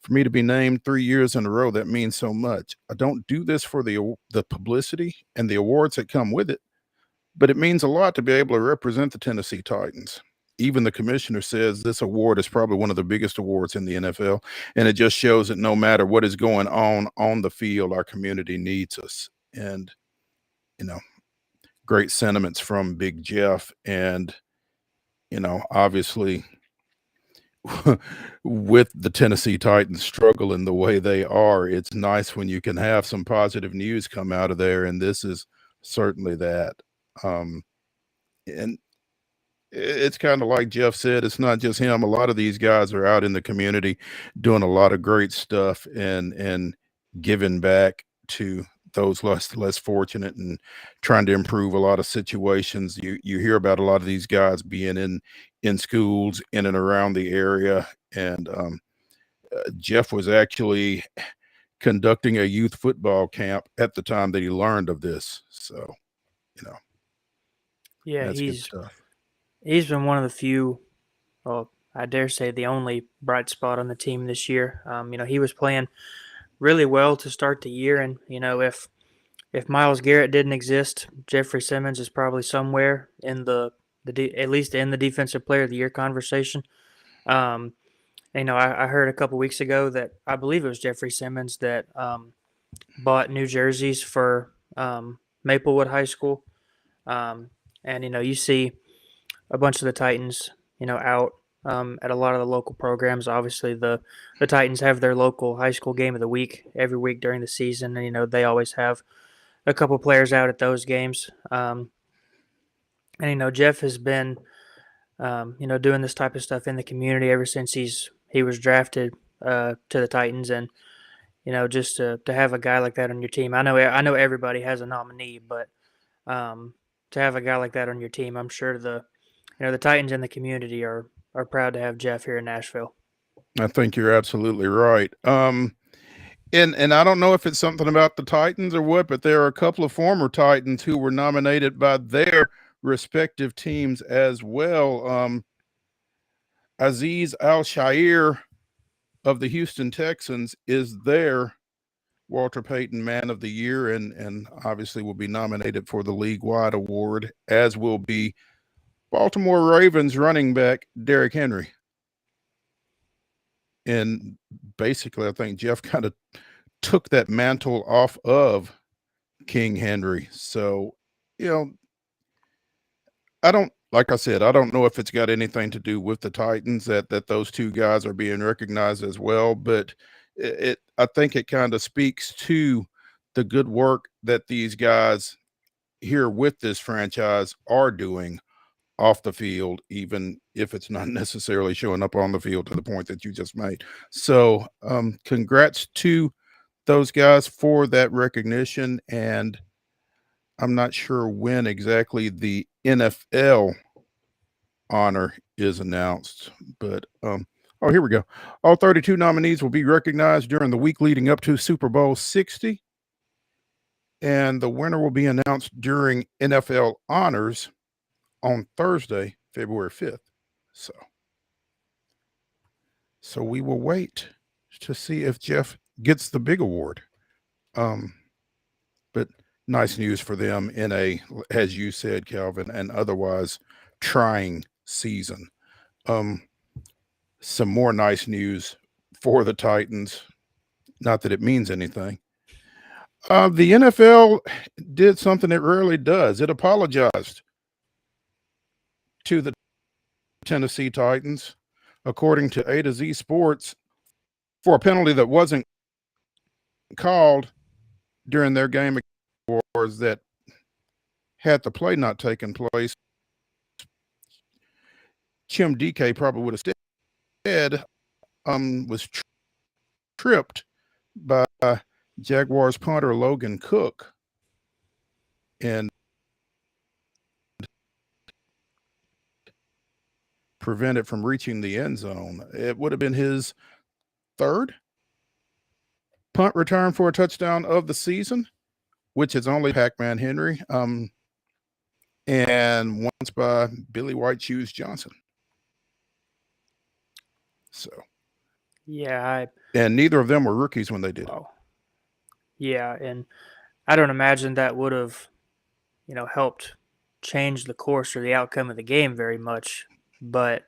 For me to be named 3 years in a row, that means so much. I don't do this for the publicity and the awards that come with it, but it means a lot to be able to represent the Tennessee Titans. Even the commissioner says this award is probably one of the biggest awards in the NFL, and it just shows that no matter what is going on the field, our community needs us. And, you know, great sentiments from Big Jeff. And, you know, obviously with the Tennessee Titans struggling the way they are, it's nice when you can have some positive news come out of there. And this is certainly that. And it's kind of like Jeff said, it's not just him. A lot of these guys are out in the community doing a lot of great stuff and giving back to those less fortunate and trying to improve a lot of situations. You hear about a lot of these guys being in schools in and around the area. And Jeff was actually conducting a youth football camp at the time that he learned of this. So, you know, yeah, that's good stuff. He's been one of the few, well, I dare say the only bright spot on the team this year. You know, he was playing really well to start the year, and you know, if Myles Garrett didn't exist, Jeffrey Simmons is probably somewhere in at least in the Defensive Player of the Year conversation. You know, I heard a couple weeks ago that I believe it was Jeffrey Simmons that bought new jerseys for Maplewood High School, and you know, you see a bunch of the Titans, you know, out at a lot of the local programs. Obviously, the Titans have their local high school game of the week every week during the season, and you know, they always have a couple players out at those games. And you know, Jeff has been you know, doing this type of stuff in the community ever since he was drafted to the Titans. And you know, just to have a guy like that on your team, I know everybody has a nominee, but to have a guy like that on your team, I'm sure the Titans and the community are proud to have Jeff here in Nashville. I think you're absolutely right. And I don't know if it's something about the Titans or what, but there are a couple of former Titans who were nominated by their respective teams as well. Aziz Al-Shair of the Houston Texans is their Walter Payton Man of the Year, and obviously will be nominated for the league-wide award, as will be Baltimore Ravens running back Derrick Henry. And basically, I think Jeff kind of took that mantle off of King Henry. So, you know, like I said, I don't know if it's got anything to do with the Titans that those two guys are being recognized as well, but I think it kind of speaks to the good work that these guys here with this franchise are doing off the field, even if it's not necessarily showing up on the field to the point that you just made. So congrats to those guys for that recognition. And I'm not sure when exactly the NFL honor is announced, but oh, here we go. All 32 nominees will be recognized during the week leading up to Super Bowl 60. And the winner will be announced during NFL honors on Thursday, February 5th. So we will wait to see if Jeff gets the big award. But nice news for them in a, as you said, Calvin, an otherwise trying season. Some more nice news for the Titans. Not that it means anything. The NFL did something it rarely does. It apologized to the Tennessee Titans, according to A to Z Sports, for a penalty that wasn't called during their game wars that had the play not taken place. Chim DK probably would have said was tripped by Jaguars punter Logan Cook and prevent it from reaching the end zone. It would have been his third punt return for a touchdown of the season, which is only Pac-Man Henry, and once by Billy White Shoes Johnson. So, yeah, and neither of them were rookies when they did it. Yeah, and I don't imagine that would have, helped change the course or the outcome of the game very much. But,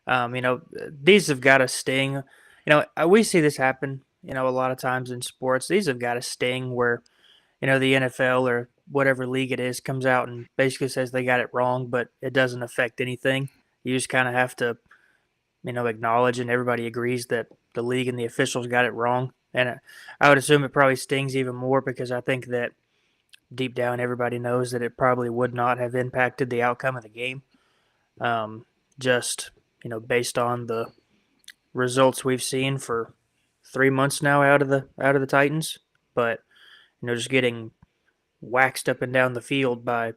these have got to sting. We see this happen, a lot of times in sports. These have got to sting where, the NFL or whatever league it is comes out and basically says they got it wrong, but it doesn't affect anything. You just kind of have to, acknowledge, and everybody agrees that the league and the officials got it wrong. And I would assume it probably stings even more because I think that deep down everybody knows that it probably would not have impacted the outcome of the game. Just, based on the results we've seen for 3 months now out of the Titans. But, just getting waxed up and down the field by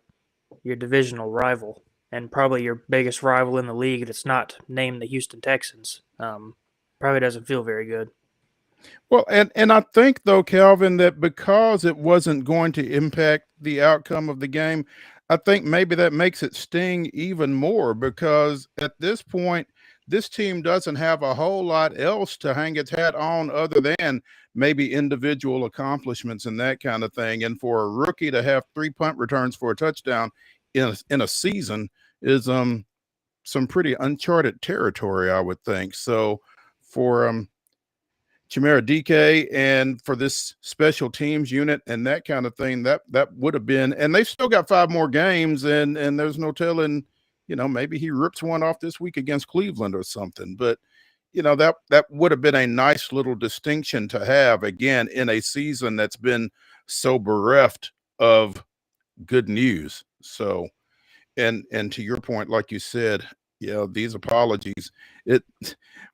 your divisional rival and probably your biggest rival in the league that's not named the Houston Texans probably doesn't feel very good. Well, and I think, though, Calvin, that because it wasn't going to impact the outcome of the game, I think maybe that makes it sting even more because at this point, this team doesn't have a whole lot else to hang its hat on other than maybe individual accomplishments and that kind of thing. And for a rookie to have 3 punt returns for a touchdown in a season is some pretty uncharted territory, I would think. So for Chimera DK and for this special teams unit and that kind of thing, that would have been, and they've still got 5 more games, and there's no telling, maybe he rips one off this week against Cleveland or something. But that would have been a nice little distinction to have again in a season that's been so bereft of good news. So, and to your point, like you said, these apologies,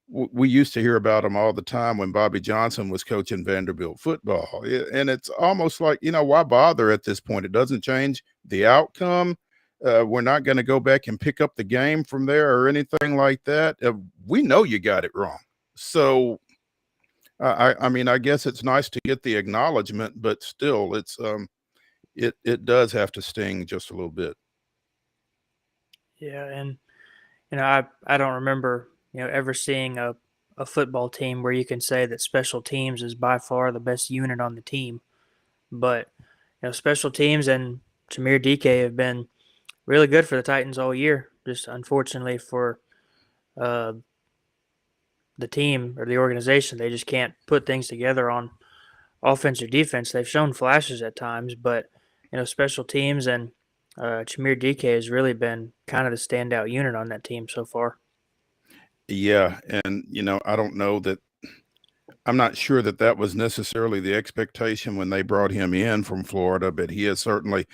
we used to hear about them all the time when Bobby Johnson was coaching Vanderbilt football. And it's almost like, why bother at this point? It doesn't change the outcome. We're not going to go back and pick up the game from there or anything like that. We know you got it wrong. So, I mean, I guess it's nice to get the acknowledgement, but still, it's it does have to sting just a little bit. Yeah, and I don't remember ever seeing a football team where you can say that special teams is by far the best unit on the team. But special teams and Chimera DK have been really good for the Titans all year. Just unfortunately for the team or the organization, they just can't put things together on offense or defense. They've shown flashes at times, but special teams and Chimera DK has really been kind of the standout unit on that team so far. Yeah, and I don't know that. I'm not sure that was necessarily the expectation when they brought him in from Florida, but he has certainly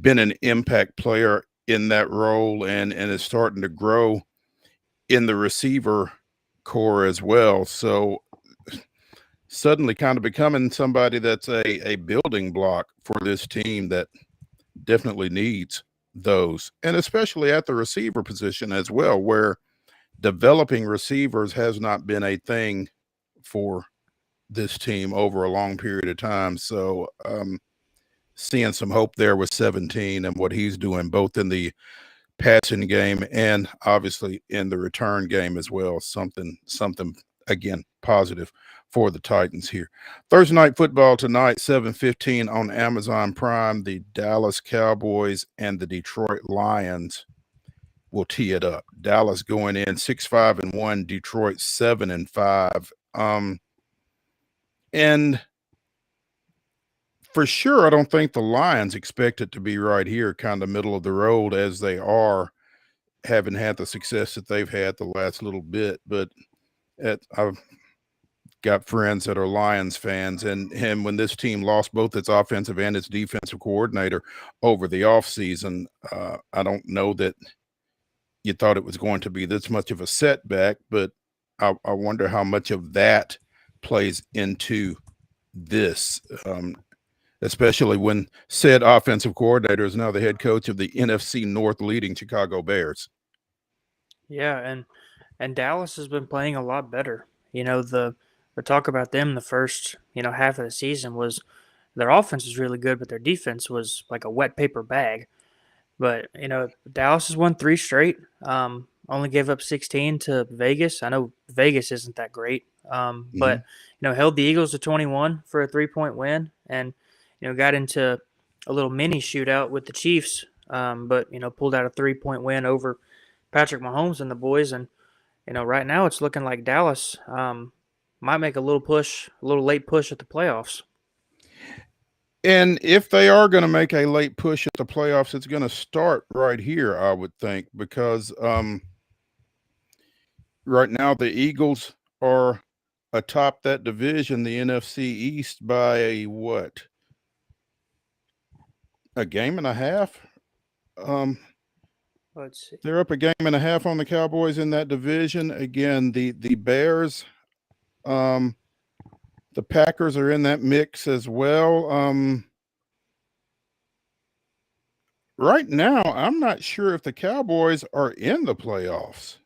been an impact player in that role and is starting to grow in the receiver core as well. So suddenly kind of becoming somebody that's a building block for this team that definitely needs those, and especially at the receiver position as well, where developing receivers has not been a thing for this team over a long period of time. So seeing some hope there with 17 and what he's doing both in the passing game and obviously in the return game as well. Something again positive for the Titans here. Thursday night football tonight, 7:15 on Amazon Prime. The Dallas Cowboys and the Detroit Lions will tee it up. Dallas going in 6-5-1, Detroit 7-5. And for sure, I don't think the Lions expect it to be right here, kind of middle of the road as they are, having had the success that they've had the last little bit. But I've got friends that are Lions fans, and when this team lost both its offensive and its defensive coordinator over the offseason, I don't know that you thought it was going to be this much of a setback, but I wonder how much of that plays into this, especially when said offensive coordinator is now the head coach of the NFC North leading Chicago Bears. Yeah, and Dallas has been playing a lot better. The the talk about them the first, half of the season was their offense was really good, but their defense was like a wet paper bag. But, Dallas has won 3 straight. Only gave up 16 to Vegas. I know Vegas isn't that great. But, held the Eagles to 21 for a 3-point win and, got into a little mini shootout with the Chiefs. But, pulled out a 3-point win over Patrick Mahomes and the boys. And, right now it's looking like Dallas might make a little late push at the playoffs. And if they are going to make a late push at the playoffs, it's going to start right here, I would think, because right now the Eagles are atop that division, the NFC East, by a game and a half? Let's see. They're up a game and a half on the Cowboys in that division. Again, the Bears, the Packers are in that mix as well. Right now, I'm not sure if the Cowboys are in the playoffs.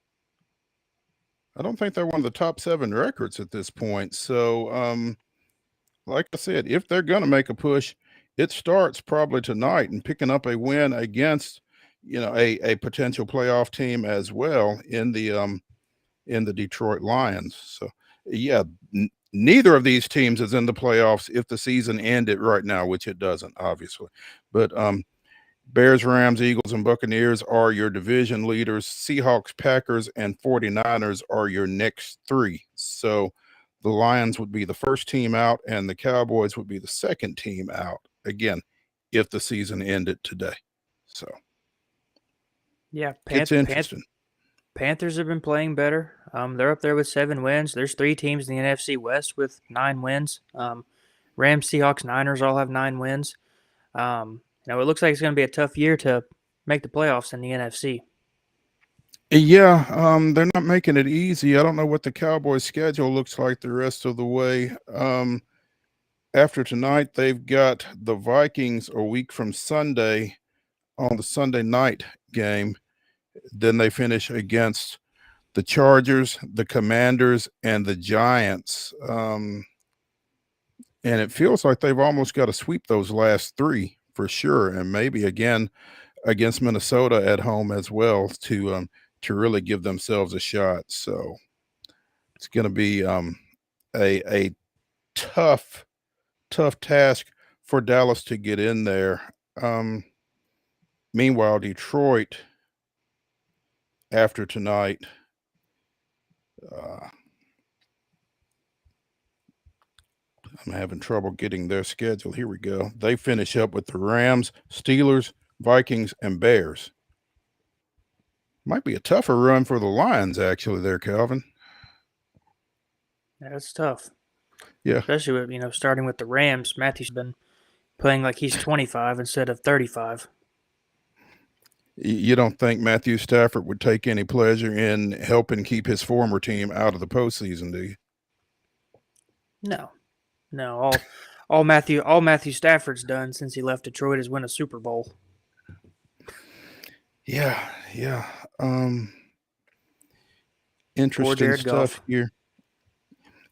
I don't think they're one of the top 7 records at this point. So, like I said, if they're going to make a push, it starts probably tonight and picking up a win against, a potential playoff team as well in the Detroit Lions. So, yeah, neither of these teams is in the playoffs if the season ended right now, which it doesn't, obviously. But Bears, Rams, Eagles, and Buccaneers are your division leaders. Seahawks, Packers, and 49ers are your next 3. So the Lions would be the first team out, and the Cowboys would be the second team out, again, if the season ended today. So, yeah, it's interesting. Panthers have been playing better. They're up there with 7 wins. There's 3 teams in the NFC West with 9 wins. Rams, Seahawks, Niners all have 9 wins. It looks like it's going to be a tough year to make the playoffs in the NFC. Yeah, they're not making it easy. I don't know what the Cowboys' schedule looks like the rest of the way. After tonight, they've got the Vikings a week from Sunday on the Sunday night game. Then they finish against the Chargers, the Commanders, and the Giants. And it feels like they've almost got to sweep those last 3 for sure, and maybe again against Minnesota at home as well to really give themselves a shot. So it's going to be a tough task for Dallas to get in there. Meanwhile, Detroit, after tonight, I'm having trouble getting their schedule. Here we go. They finish up with the Rams, Steelers, Vikings, and Bears. Might be a tougher run for the Lions, actually, there, Calvin. Yeah, that's tough. Yeah. Especially with, starting with the Rams. Matthew's been playing like he's 25 instead of 35. You don't think Matthew Stafford would take any pleasure in helping keep his former team out of the postseason, do you? No. All Matthew Stafford's done since he left Detroit is win a Super Bowl. Yeah. Interesting stuff here.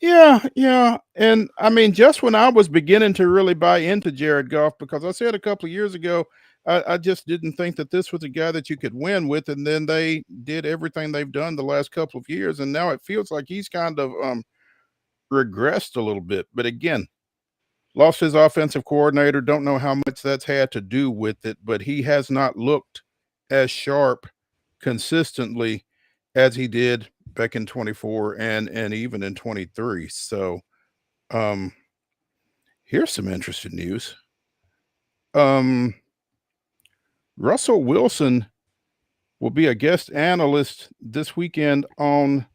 Yeah. And I mean, just when I was beginning to really buy into Jared Goff, because I said a couple of years ago, I just didn't think that this was a guy that you could win with. And then they did everything they've done the last couple of years. And now it feels like he's kind of regressed a little bit. But again, lost his offensive coordinator. Don't know how much that's had to do with it, but he has not looked as sharp consistently as he did back in 24 and even in 23. So here's some interesting news. Russell Wilson will be a guest analyst this weekend on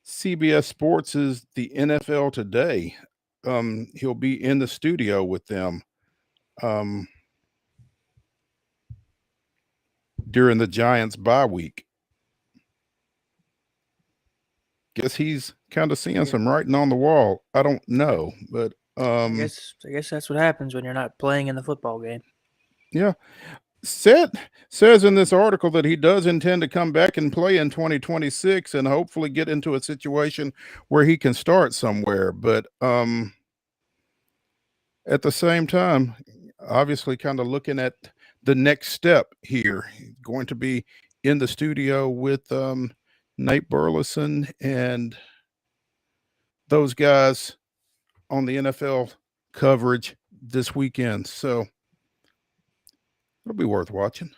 CBS Sports' The NFL Today. He'll be in the studio with them during the Giants bye week. Guess he's kind of seeing some writing on the wall. I don't know, but I guess that's what happens when you're not playing in the football game. Yeah. says in this article that he does intend to come back and play in 2026 and hopefully get into a situation where he can start somewhere. But at the same time, obviously kind of looking at the next step here. He's going to be in the studio with Nate Burleson and those guys on the NFL coverage this weekend. So it'll be worth watching.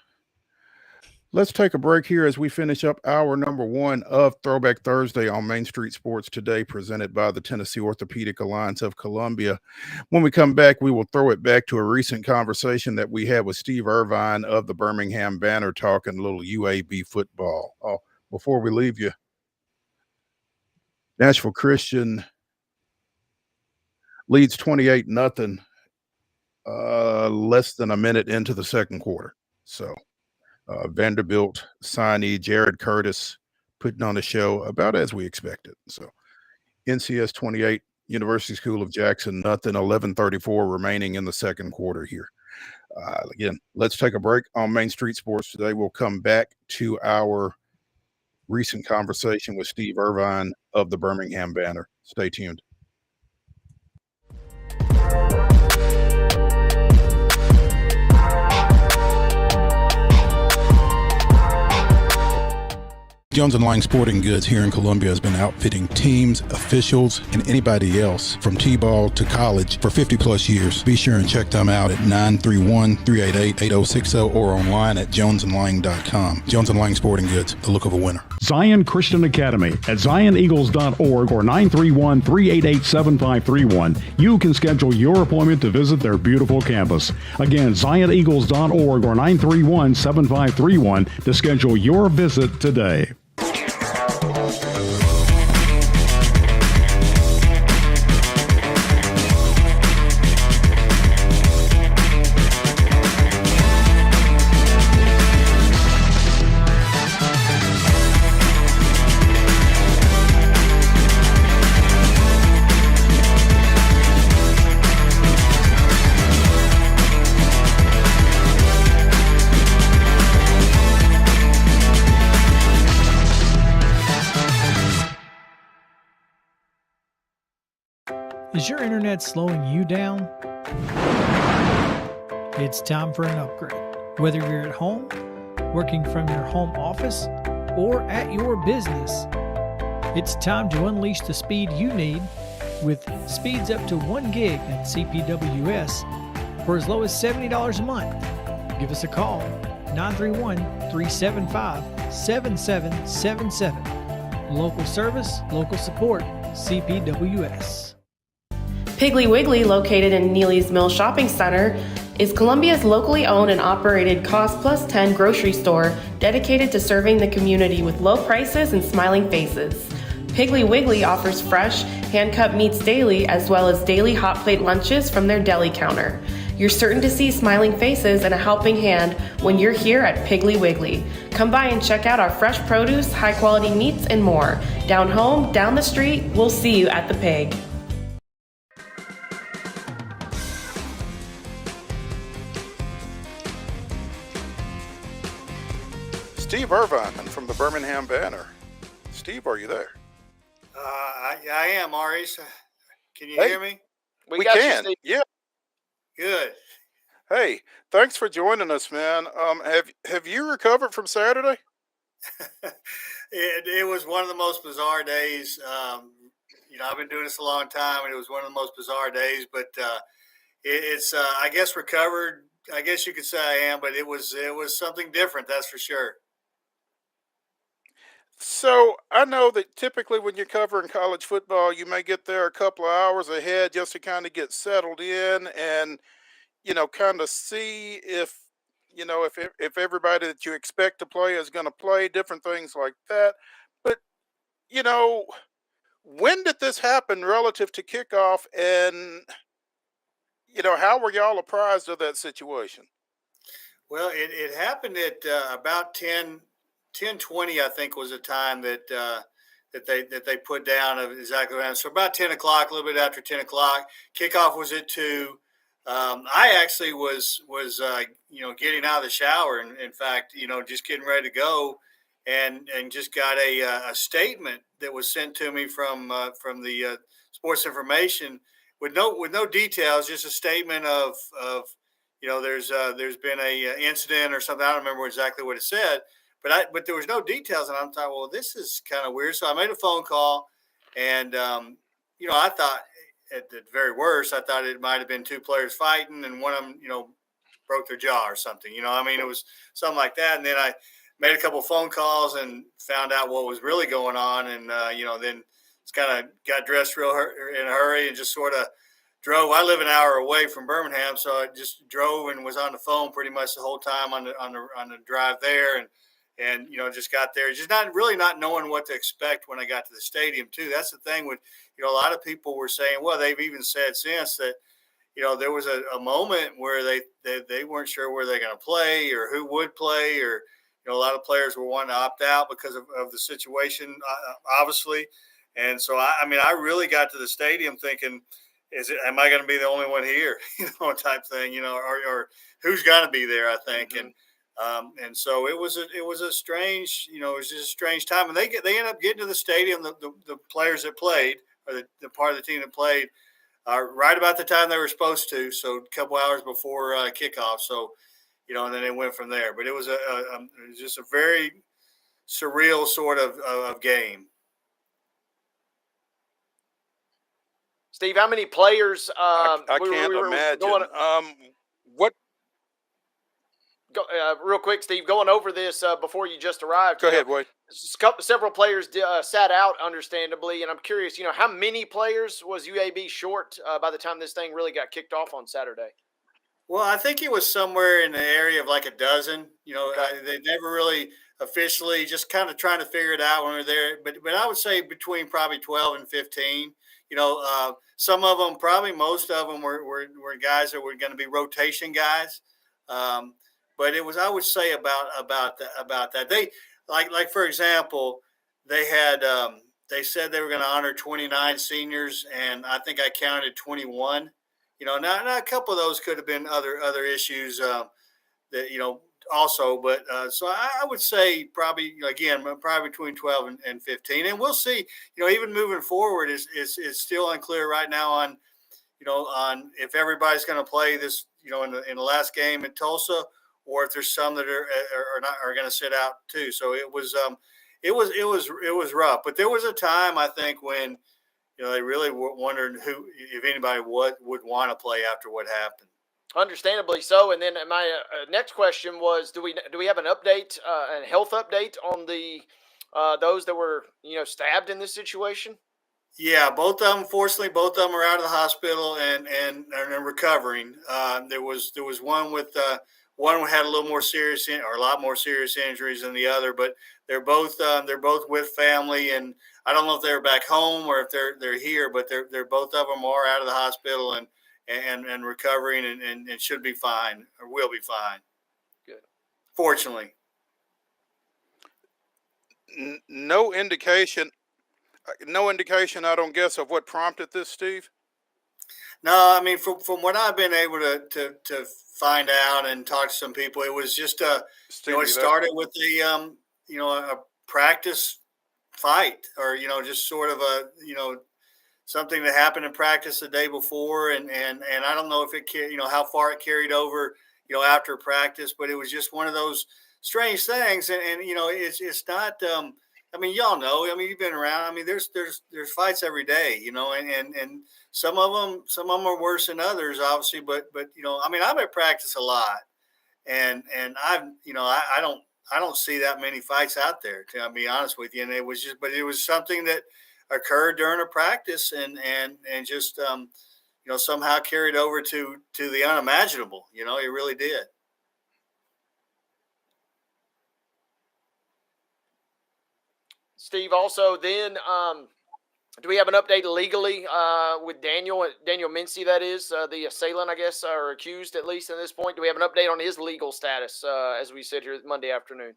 Let's take a break here as we finish up hour number 1 of Throwback Thursday on Main Street Sports Today, presented by the Tennessee Orthopedic Alliance of Columbia. When we come back, we will throw it back to a recent conversation that we had with Steve Irvine of the Birmingham Banner, talking a little UAB football. Oh, before we leave you, Nashville Christian leads 28-0, less than a minute into the second quarter. So Vanderbilt signee Jared Curtis putting on a show about as we expected. So NCS 28, University School of Jackson, nothing, 11:34 remaining in the second quarter here. Again, let's take a break on Main Street Sports Today. We'll come back to our recent conversation with Steve Irvine of the Birmingham Banner. Stay tuned. Jones & Lang Sporting Goods here in Columbia has been outfitting teams, officials, and anybody else from T-ball to college for 50 plus years. Be sure and check them out at 931-388-8060 or online at jonesandlang.com. Jones & Lang Sporting Goods, the look of a winner. Zion Christian Academy at zioneagles.org or 931-388-7531. You can schedule your appointment to visit their beautiful campus. Again, zioneagles.org or 931-7531 to schedule your visit today. Is your internet slowing you down? It's time for an upgrade. Whether you're at home, working from your home office, or at your business, it's time to unleash the speed you need with speeds up to 1 gig at CPWS for as low as $70 a month. Give us a call, 931-375-7777. Local service, local support, CPWS. Piggly Wiggly, located in Neely's Mill Shopping Center, is Columbia's locally owned and operated Cost Plus 10 grocery store dedicated to serving the community with low prices and smiling faces. Piggly Wiggly offers fresh, hand-cut meats daily as well as daily hot plate lunches from their deli counter. You're certain to see smiling faces and a helping hand when you're here at Piggly Wiggly. Come by and check out our fresh produce, high-quality meats, and more. Down home, down the street, we'll see you at the Pig. Steve Irvine from the Birmingham Banner. Steve, are you there? I am, Maurice. Can you hear me? We can. Yeah. Good. Hey, thanks for joining us, man. Have you recovered from Saturday? It was one of the most bizarre days. I've been doing this a long time, and it was one of the most bizarre days. But it's I guess recovered. I guess you could say I am, but it was something different. That's for sure. So I know that typically when you're covering college football, you may get there a couple of hours ahead just to kind of get settled in and, kind of see if everybody that you expect to play is going to play, different things like that. But, when did this happen relative to kickoff, and, how were y'all apprised of that situation? Well, it happened at about 10:20, I think, was the time that they put down of exactly what happened. So about 10 o'clock, a little bit after 10 o'clock. Kickoff was at 2. I actually was getting out of the shower, and in fact, just getting ready to go, and just got a statement that was sent to me from the sports information with no details, just a statement of there's been a incident or something. I don't remember exactly what it said, but there was no details, and I'm thought, well, this is kind of weird. So I made a phone call, and I thought, at the very worst, I thought it might have been two players fighting and one of them, broke their jaw or something. It was something like that. And then I made a couple of phone calls and found out what was really going on. And, then it's kind of got dressed in a hurry and just sort of drove. I live an hour away from Birmingham, so I just drove and was on the phone pretty much the whole time on the drive there. And just got there, just not knowing what to expect when I got to the stadium too. That's the thing with, a lot of people were saying, well, they've even said since that, there was a moment where they weren't sure where they're going to play or who would play, or, a lot of players were wanting to opt out because of the situation, obviously. And so, I really got to the stadium thinking, am I going to be the only one here, type thing, or who's going to be there, I think. Mm-hmm. And so it was a strange, it was just a strange time. And they end up getting to the stadium, the players that played, or the part of the team that played, right about the time they were supposed to. So a couple hours before kickoff. So, and then they went from there. But it was just a very surreal sort of game. Steve, how many players? I can't imagine. What? Go, real quick, Steve, going over this before you just arrived. Go ahead, Wade. Several players sat out, understandably, and I'm curious, how many players was UAB short by the time this thing really got kicked off on Saturday? Well, I think it was somewhere in the area of like a dozen. They never really officially, just kind of trying to figure it out when we were there. But I would say between probably 12 and 15. Some of them, probably most of them were guys that were going to be rotation guys. But it was, I would say about that. They like for example, they had they said they were going to honor 29 seniors, and I think I counted 21. Now a couple of those could have been other issues that also, but so I would say probably between 12 and 15, and we'll see. Even moving forward is still unclear right now on if everybody's going to play this in the last game at Tulsa, or if there's some that are going to sit out too. So it was rough. But there was a time, I think, when they really wondered if anybody would want to play after what happened. Understandably so. And then my next question was: Do we have an update, a health update on the those that were stabbed in this situation? Yeah, both of them. Fortunately, both of them are out of the hospital and are recovering. There was one with. One had a lot more serious injuries than the other, but they're both with family, and I don't know if they're back home or if they're here, but they're both of them are out of the hospital and recovering and should be fine, or will be fine. Good. Fortunately. No indication, I don't guess, of what prompted this, Steve? No, I mean, from what I've been able to find out and talk to some people, it was just it started with a practice fight, or just sort of a something that happened in practice the day before, and I don't know if it how far it carried over after practice, but it was just one of those strange things, and it's not. I mean, y'all know. I mean, you've been around. I mean, there's fights every day, and some of them are worse than others, obviously. But I mean, I'm at practice a lot, and I don't see that many fights out there, to be honest with you. And it was something that occurred during a practice, and just somehow carried over to the unimaginable. It really did. Steve, also then, do we have an update legally with Daniel Mincy, that is, the assailant, I guess, or accused at least at this point? Do we have an update on his legal status as we sit here Monday afternoon?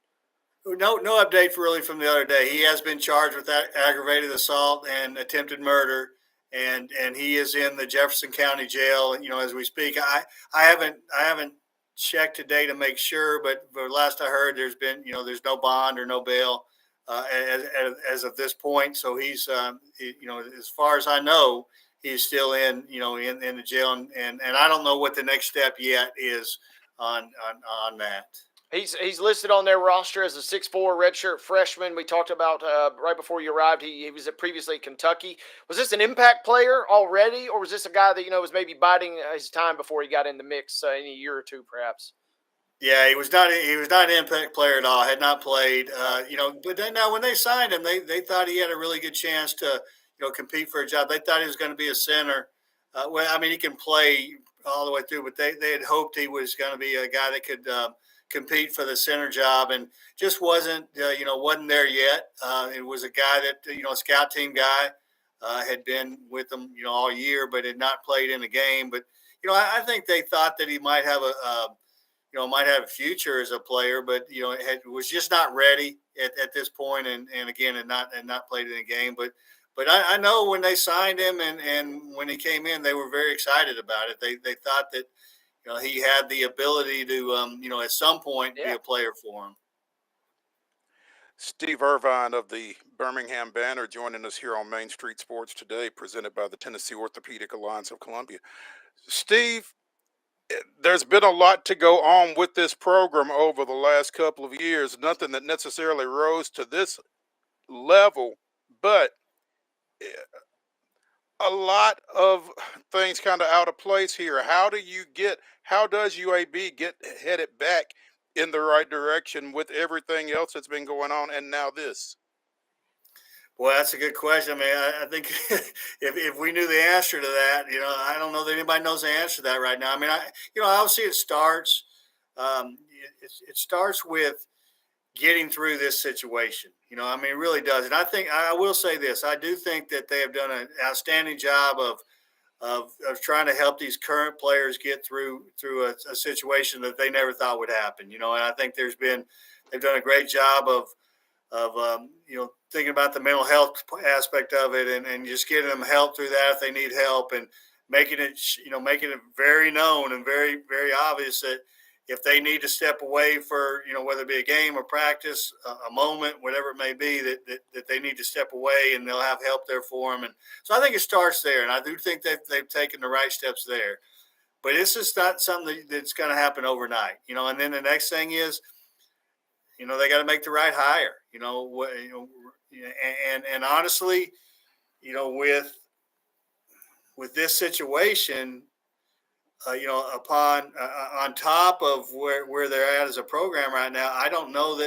No update really from the other day. He has been charged with that aggravated assault and attempted murder, and he is in the Jefferson County Jail, as we speak. I haven't checked today to make sure, but last I heard, there's been, there's no bond or no bail as of this point. So he's, as far as I know, he's still in the jail, and I don't know what the next step yet is on that. He's listed on their roster as a 6'4" redshirt freshman. We talked about right before you arrived. He was at previously Kentucky. Was this an impact player already, or was this a guy that was maybe biding his time before he got in the mix in a year or two, perhaps? Yeah, he was not an impact player at all. Had not played, But then now when they signed him, they thought he had a really good chance to compete for a job. They thought he was going to be a center. He can play all the way through, but they had hoped he was going to be a guy that could compete for the center job, and just wasn't there yet. It was a guy that a scout team guy had been with them all year, but had not played in a game. But I think they thought that he might have a future as a player, but was just not ready at this point, and again had not played in a game. But I know when they signed him and when he came in, they were very excited about it. They thought that he had the ability to at some point be a player for him. Steve Irvine of the Birmingham Banner joining us here on Main Street Sports today, presented by the Tennessee Orthopedic Alliance of Columbia. Steve, there's been a lot to go on with this program over the last couple of years. Nothing that necessarily rose to this level, but a lot of things kind of out of place here. How does UAB get headed back in the right direction with everything else that's been going on, and now this? Well, that's a good question. I think if we knew the answer to that, I don't know that anybody knows the answer to that right now. Obviously it starts, it starts with getting through this situation. It really does. And I think I will say this: I do think that they have done an outstanding job of trying to help these current players get through a situation that they never thought would happen. And I think they've done a great job of thinking about the mental health aspect of it, and just getting them help through that if they need help, and making it very known and very, very obvious that if they need to step away for, whether it be a game or practice, a moment, whatever it may be, that they need to step away, and they'll have help there for them. And so I think it starts there, and I do think they've taken the right steps there. But this is not something that's going to happen overnight, and then the next thing is, they got to make the right hire, and honestly, with this situation, on top of where they're at as a program right now, I don't know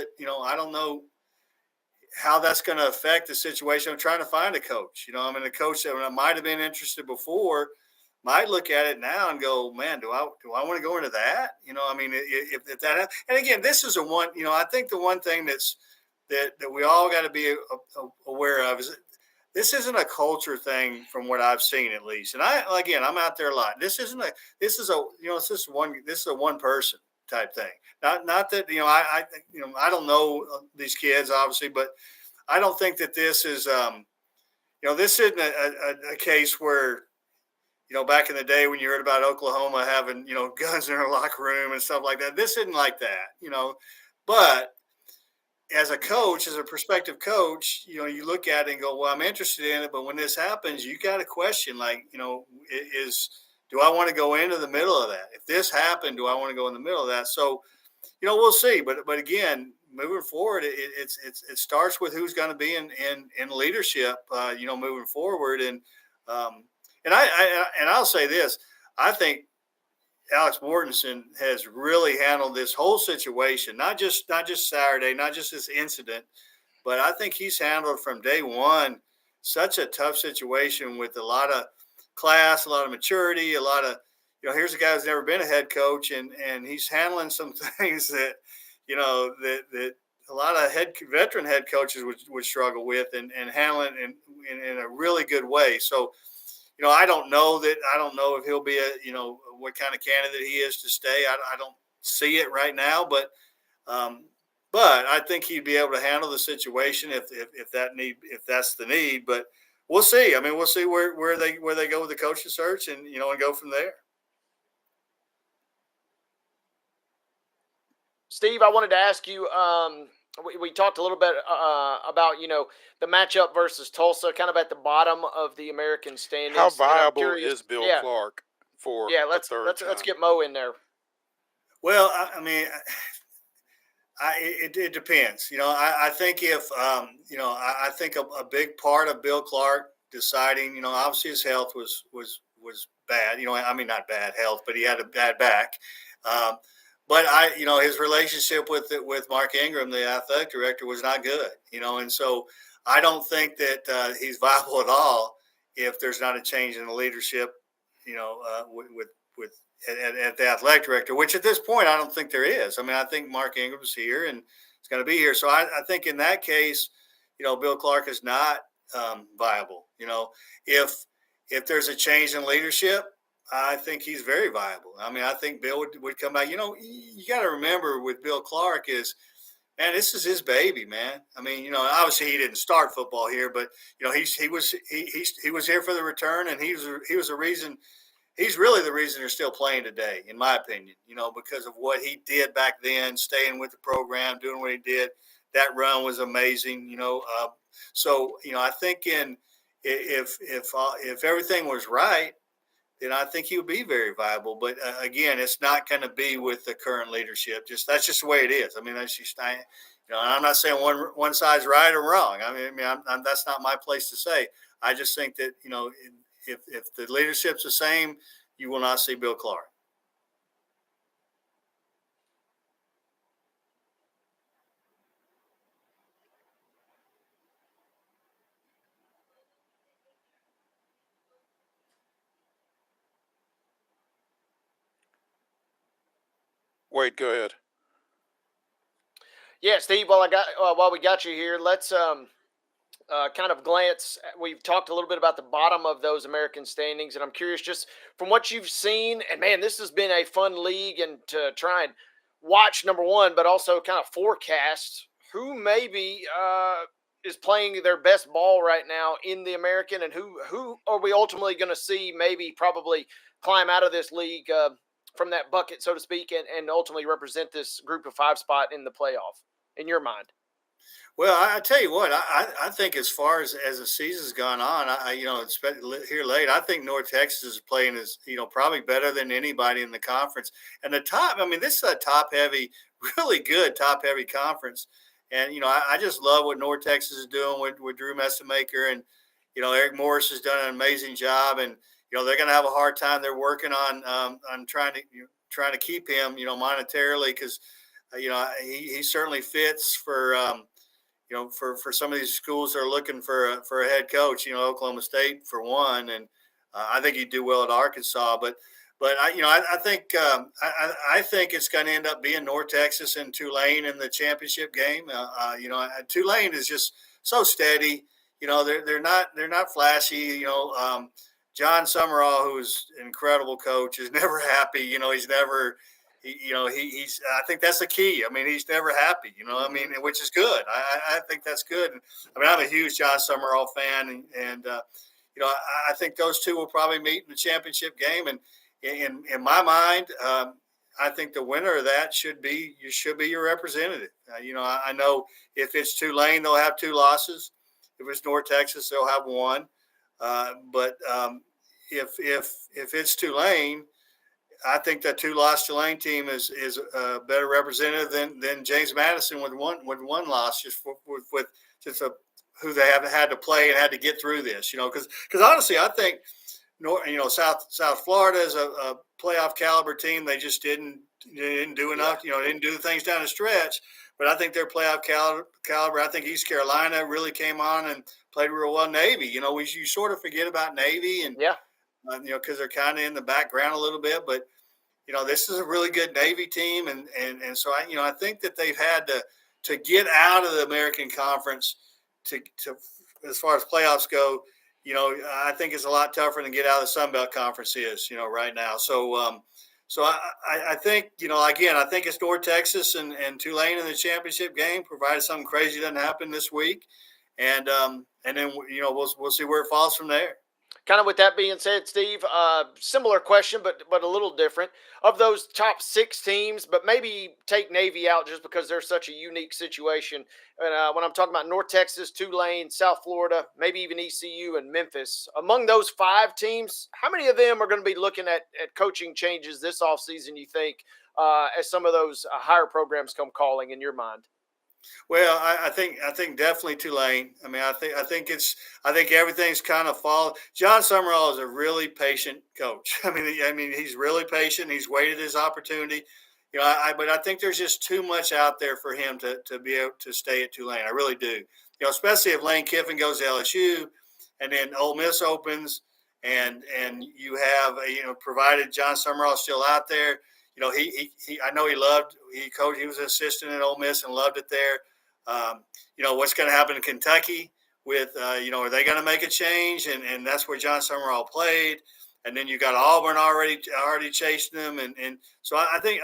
how that's going to affect the situation. I'm trying to find a coach, a coach that might have been interested before might look at it now and go, man, do I want to go into that? If that, and again, this is I think the one thing that we all got to be aware of is this isn't a culture thing from what I've seen, at least. And I'm out there a lot. This is a one person type thing. Not that, I don't know these kids obviously, but I don't think that this is, this isn't a case where, back in the day when you heard about Oklahoma having, guns in their locker room and stuff like that. This isn't like that, but as a coach, as a prospective coach, you look at it and go, well, I'm interested in it. But when this happens, you got to question, do I want to go into the middle of that? If this happened, do I want to go in the middle of that? So, we'll see. But again, moving forward, it starts with who's going to be in leadership, moving forward. And I'll say this, I think Alex Mortensen has really handled this whole situation, not just Saturday, not just this incident, but I think he's handled from day one such a tough situation with a lot of class, a lot of maturity, a lot of, here's a guy who's never been a head coach, and he's handling some things that, that a lot of veteran head coaches would struggle with, and handling in a really good way. So, I don't know if he'll be what kind of candidate he is to stay. I don't see it right now, but I think he'd be able to handle the situation if that's the need. But we'll see. I mean, we'll see where they go with the coaching search, and and go from there. Steve, I wanted to ask you. We talked a little bit about the matchup versus Tulsa, kind of at the bottom of the American standings. How viable is Bill Clark for let's get Mo in there. Well, I mean, it depends. I think if I think a big part of Bill Clark deciding, obviously his health was bad. I mean, not bad health, but he had a bad back. But his relationship with Mark Ingram, the athletic director, was not good. And so I don't think that he's viable at all if there's not a change in the leadership. At the athletic director, which at this point I don't think there is. I mean, I think Mark Ingram's here and is going to be here. So I think in that case, Bill Clark is not viable. If there's a change in leadership, I think he's very viable. I mean, I think Bill would come back. You got to remember with Bill Clark is, man, this is his baby, man. I mean, obviously he didn't start football here, but he was here for the return, and he was a reason. He's really the reason they're still playing today, in my opinion. Because of what he did back then, staying with the program, doing what he did. That run was amazing. So I think if everything was right, then I think he would be very viable. But again, it's not going to be with the current leadership. That's just the way it is. I mean, that's just I'm not saying one side's right or wrong. I mean, that's not my place to say. I just think that if the leadership's the same, you will not see Bill Clark. Wade, go ahead. Yeah, Steve. While we got you here, let's kind of glance. We've talked a little bit about the bottom of those American standings, and I'm curious, just from what you've seen, and man, this has been a fun league, and to try and watch, number one, but also kind of forecast who maybe is playing their best ball right now in the American, and who are we ultimately going to see maybe probably climb out of this league from that bucket, so to speak, and ultimately represent this group of 5 spot in the playoff, in your mind? Well, I tell you what, I think as far as the season's gone on, it's here late. I think North Texas is playing probably better than anybody in the conference. And this is a top-heavy, really good top-heavy conference. And, I just love what North Texas is doing with Drew Messamaker. And, Eric Morris has done an amazing job. And, they're going to have a hard time. They're working on trying to keep him, monetarily because, he certainly fits for for some of these schools that are looking for a head coach, Oklahoma State for one, and I think he'd do well at Arkansas. But I think it's going to end up being North Texas and Tulane in the championship game. Tulane is just so steady. They're not flashy. John Summerall, who's an incredible coach, is never happy. He's never. He's. I think that's the key. I mean, he's never happy. Which is good. I think that's good. I mean, I'm a huge John Summerall fan, and I think those two will probably meet in the championship game. And in my mind, I think the winner of that should be your representative. I know if it's Tulane, they'll have 2 losses. If it's North Texas, they'll have 1. But if it's Tulane, I think that 2-loss Tulane team is a better representative than James Madison with one loss, just with who they haven't had to play and had to get through this. Because honestly, I think South Florida is a playoff caliber team. They just didn't do enough. Didn't do the things down the stretch. But I think they're playoff caliber. I think East Carolina really came on and played real well. Navy, you sort of forget about Navy and because they're kind of in the background a little bit, but this is a really good Navy team, and so I think that they've had to get out of the American Conference to as far as playoffs go. I think it's a lot tougher than get out of the Sun Belt Conference is right now. So I think again, I think it's North Texas and Tulane in the championship game, provided something crazy doesn't happen this week. and then we'll see where it falls from there. Kind of with that being said, Steve, similar question, but a little different. Of those top 6 teams, but maybe take Navy out just because they're such a unique situation. And when I'm talking about North Texas, Tulane, South Florida, maybe even ECU and Memphis, among those 5 teams, how many of them are going to be looking at coaching changes this offseason, you think, as some of those higher programs come calling in your mind? Well, I think definitely Tulane. I mean, I think everything's kind of fallen. John Summerall is a really patient coach. I mean, he's really patient. He's waited his opportunity. But I think there's just too much out there for him to be able to stay at Tulane. I really do. Especially if Lane Kiffin goes to LSU, and then Ole Miss opens, and you have provided John Summerall is still out there. I know he coached. He was an assistant at Ole Miss and loved it there. What's going to happen in Kentucky with, are they going to make a change? And that's where John Summerall played. And then you got Auburn already chasing them. And so I think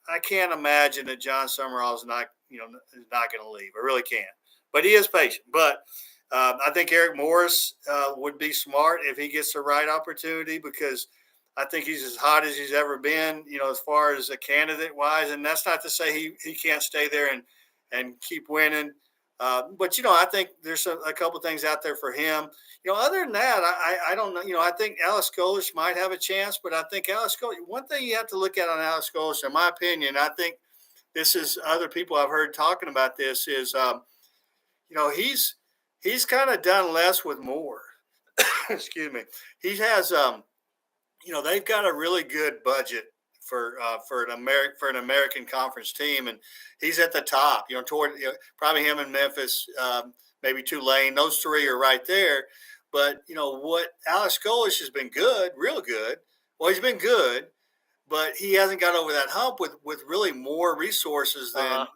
I can't imagine that John Summerall is not going to leave. I really can't. But he is patient. But I think Eric Morris would be smart if he gets the right opportunity, because I think he's as hot as he's ever been, as far as a candidate wise. And that's not to say he can't stay there and keep winning. But I think there's a couple things out there for him. Other than that, I don't know. I think Alex Golesh might have a chance, but I think one thing you have to look at on Alex Golesh, in my opinion, I think this is other people I've heard talking about this, is, he's kind of done less with more. Excuse me. He has, they've got a really good budget for an American Conference team, and he's at the top. Probably him and Memphis, maybe Tulane. Those 3 are right there. But what Alex Golesh has been good, real good. Well, he's been good, but he hasn't got over that hump with really more resources than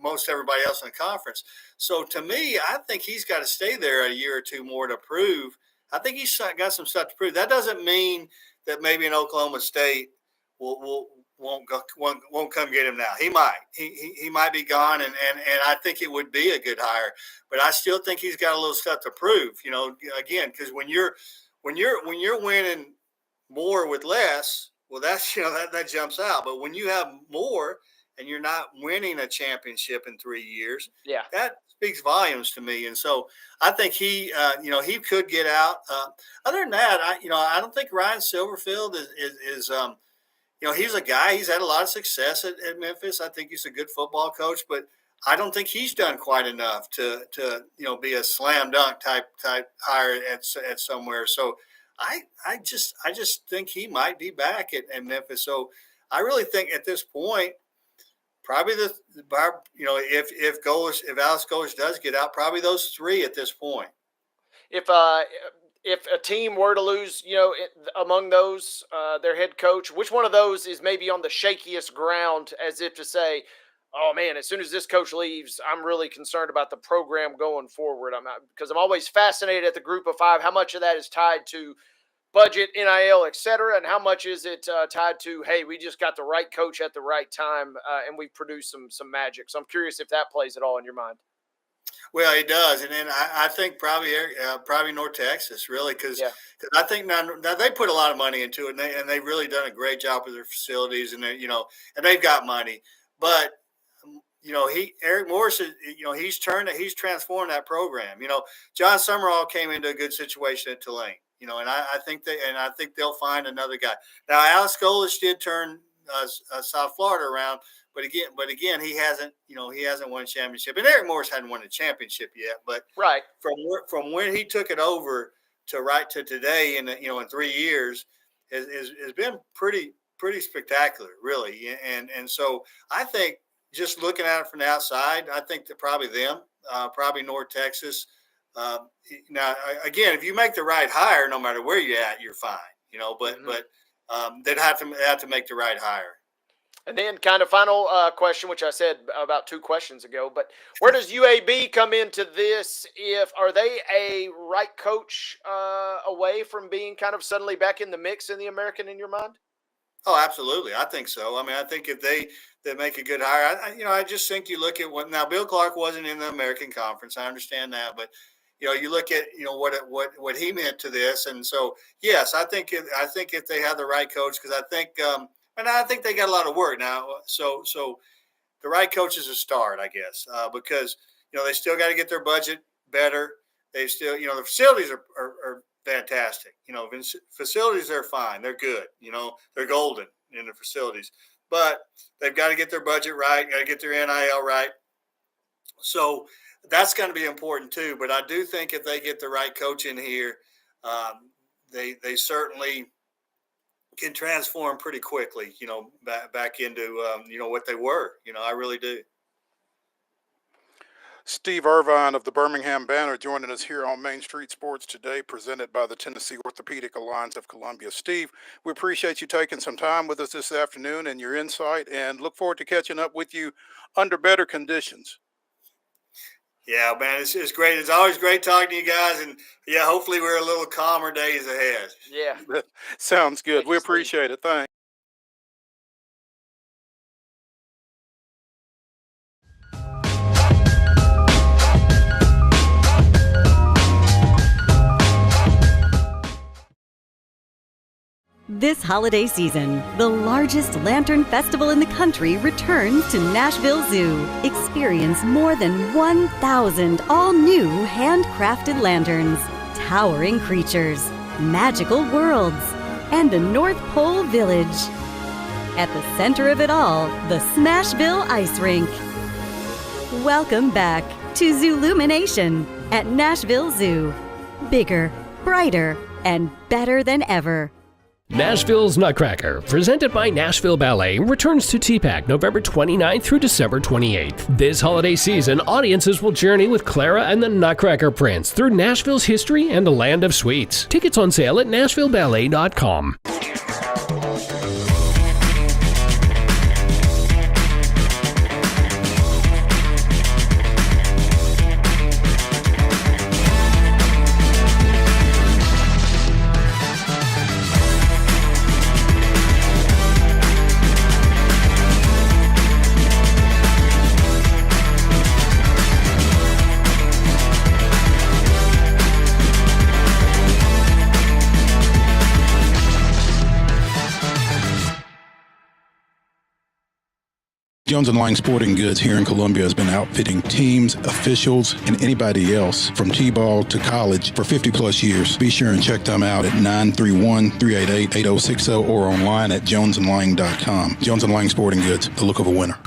most everybody else in the conference. So to me, I think he's got to stay there a year or 2 more to prove. I think he's got some stuff to prove. That doesn't mean that maybe in Oklahoma State won't come get him now. He might. He might be gone, and I think it would be a good hire. But I still think he's got a little stuff to prove. Again, because when you're winning more with less, well, that's that jumps out. But when you have more and you're not winning a championship in 3 years, that speaks volumes to me. And so I think he could get out. Other than that, I don't think Ryan Silverfield is he's a guy. He's had a lot of success at Memphis. I think he's a good football coach, but I don't think he's done quite enough to be a slam dunk type hire at somewhere. So I just think he might be back at Memphis. So I really think at this point, probably if Alex Golesh does get out, probably those 3 at this point. If a team were to lose, among those, their head coach, which one of those is maybe on the shakiest ground, as if to say, oh man, as soon as this coach leaves, I'm really concerned about the program going forward. Because I'm always fascinated at the group of 5, how much of that is tied to budget, NIL, et cetera, and how much is it tied to, hey, we just got the right coach at the right time, and we produced some magic. So I'm curious if that plays at all in your mind. Well, it does, and then I think probably North Texas, really, because I think now they put a lot of money into it, and they've really done a great job with their facilities, and and they've got money. But Eric Morris, he's transformed that program. John Summerall came into a good situation at Tulane. And I think they'll find another guy. Now, Alex Golesh did turn South Florida around, but again, he hasn't won a championship. And Eric Morris hadn't won a championship yet. But right from when he took it over to today, in 3 years, has been pretty spectacular, really. And so I think, just looking at it from the outside, I think that probably North Texas. Now, again, if you make the right hire, no matter where you're at, you're fine. But they'd have to make the right hire. And then, kind of final question, which I said about 2 questions ago, but where does UAB come into this? Are they a right coach away from being kind of suddenly back in the mix in the American, in your mind? Oh, absolutely. I think so. I mean, I think if that make a good hire. I just think you look at what now. Bill Clark wasn't in the American Conference. I understand that, but you look at what he meant to this, and so yes, I think if they have the right coach, because I think they got a lot of work now. So the right coach is a start, I guess, because they still got to get their budget better. They still the facilities are fantastic. Facilities are fine. They're good. They're golden in the facilities. But they've got to get their budget right, got to get their NIL right. So that's going to be important too. But I do think if they get the right coach in here, they certainly can transform pretty quickly, back into, what they were. I really do. Steve Irvine of the Birmingham Banner joining us here on Main Street Sports today, presented by the Tennessee Orthopedic Alliance of Columbia. Steve, we appreciate you taking some time with us this afternoon and your insight, and look forward to catching up with you under better conditions. Yeah, man, it's great. It's always great talking to you guys, and yeah, hopefully we're a little calmer days ahead. Yeah. Sounds good. We appreciate it. Thanks. This holiday season, the largest lantern festival in the country returns to Nashville Zoo. Experience more than 1,000 all-new handcrafted lanterns, towering creatures, magical worlds, and a North Pole village. At the center of it all, the Smashville Ice Rink. Welcome back to Zoolumination at Nashville Zoo. Bigger, brighter, and better than ever. Nashville's Nutcracker, presented by Nashville Ballet, returns to TPAC November 29th through December 28th. This holiday season, audiences will journey with Clara and the Nutcracker Prince through Nashville's history and the land of sweets. Tickets on sale at NashvilleBallet.com. Jones & Lang Sporting Goods here in Columbia has been outfitting teams, officials, and anybody else from T-ball to college for 50 plus years. Be sure and check them out at 931-388-8060 or online at jonesandlang.com. Jones & Lang Sporting Goods, the look of a winner.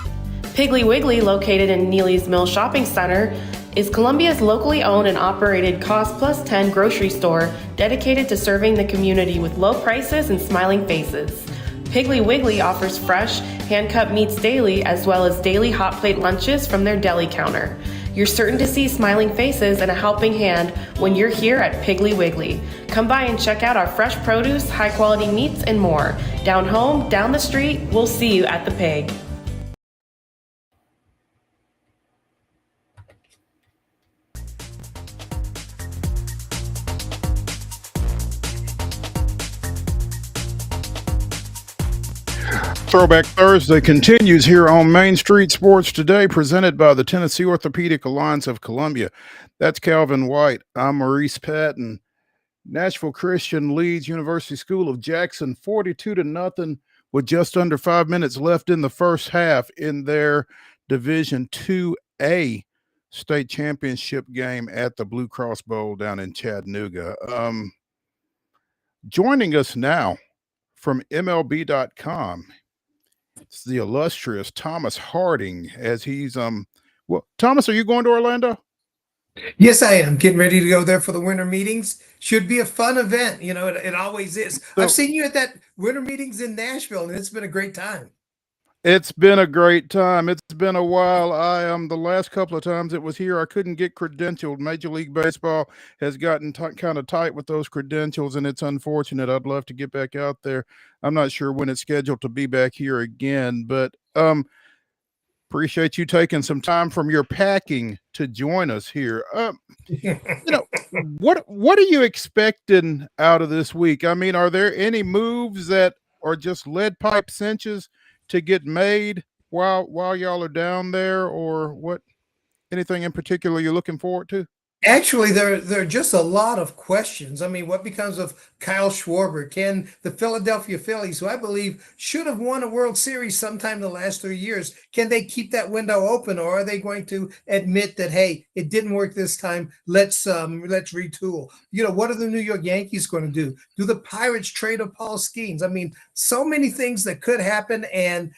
Piggly Wiggly, located in Neely's Mill Shopping Center, is Columbia's locally owned and operated Cost Plus 10 grocery store dedicated to serving the community with low prices and smiling faces. Piggly Wiggly offers fresh, hand-cut meats daily, as well as daily hot plate lunches from their deli counter. You're certain to see smiling faces and a helping hand when you're here at Piggly Wiggly. Come by and check out our fresh produce, high-quality meats, and more. Down home, down the street, we'll see you at the Pig. Throwback Thursday continues here on Main Street Sports Today, presented by the Tennessee Orthopedic Alliance of Columbia. That's Calvin White. I'm Maurice Patton. Nashville Christian leads University School of Jackson 42-0 with just under 5 minutes left in the first half in their Division 2A state championship game at the Blue Cross Bowl down in Chattanooga. Joining us now from MLB.com, it's the illustrious Thomas Harding, as he's well, Thomas, are you going to Orlando? Yes, I am. Getting ready to go there for the winter meetings. Should be a fun event. It always is. I've seen you at that winter meetings in Nashville, and it's been a great time. It's been a great time. It's been a while. The last couple of times it was here, I couldn't get credentialed. Major League Baseball has gotten kind of tight with those credentials, and it's unfortunate. I'd love to get back out there. I'm not sure when it's scheduled to be back here again, but appreciate you taking some time from your packing to join us here. What are you expecting out of this week? I mean, are there any moves that are just lead pipe cinches to get made while y'all are down there, or what? Anything in particular you're looking forward to? Actually, there are just a lot of questions. I mean, what becomes of Kyle Schwarber? Can the Philadelphia Phillies, who I believe should have won a World Series sometime in the last 3 years, can they keep that window open, or are they going to admit that, hey, it didn't work this time? Let's retool. You know, what are the New York Yankees going to do? Do the Pirates trade of Paul Skeens? I mean, so many things that could happen, and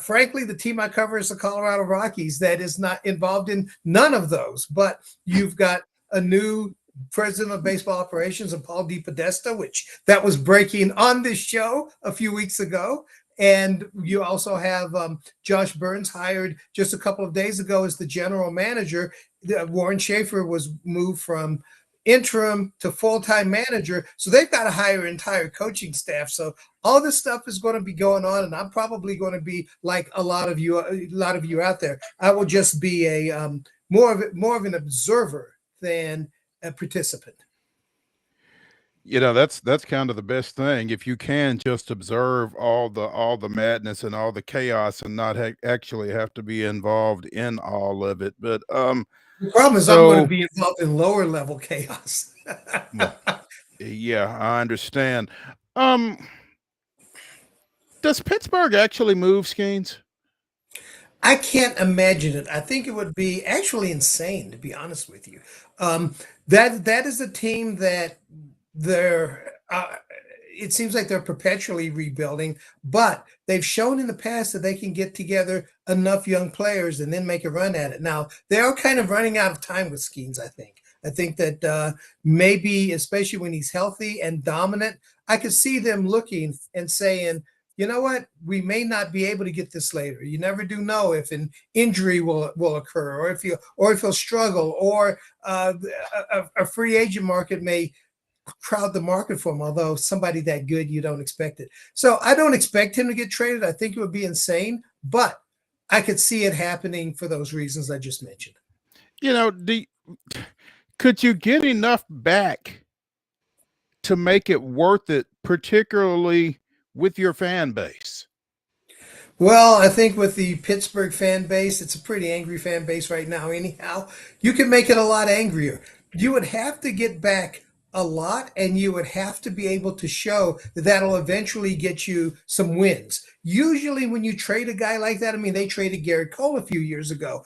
frankly, the team I cover is the Colorado Rockies that is not involved in none of those. But you've got a new president of baseball operations, and Paul DePodesta, which that was breaking on this show a few weeks ago. And you also have Josh Burns hired just a couple of days ago as the general manager. Warren Schaefer was moved from interim to full-time manager, so they've got to hire an entire coaching staff. So all this stuff is going to be going on, and I'm probably going to be like a lot of you out there. I will just be a more of an observer than a participant. You know, that's kind of the best thing, if you can just observe all the madness and all the chaos and not actually have to be involved in all of it. But the problem is, I'm going to be involved in lower level chaos. Yeah, I understand. Does Pittsburgh actually move Skeens? I can't imagine it. I think it would be actually insane, to be honest with you. That is a team that it seems like they're perpetually rebuilding, but they've shown in the past that they can get together enough young players and then make a run at it. Now, they are kind of running out of time with Skeens, I think. I think that maybe, especially when he's healthy and dominant, I could see them looking and saying, you know what, we may not be able to get this later. You never do know if an injury will occur, or if he'll struggle, or a free agent market may crowd the market for him, although somebody that good, you don't expect it. So I don't expect him to get traded. I think it would be insane, but I could see it happening for those reasons I just mentioned. You know, could you get enough back to make it worth it, particularly with your fan base? Well, I think with the Pittsburgh fan base, it's a pretty angry fan base right now anyhow. You can make it a lot angrier. You would have to get back a lot, and you would have to be able to show that that'll eventually get you some wins. Usually when you trade a guy like that, I mean, they traded Garrett Cole a few years ago.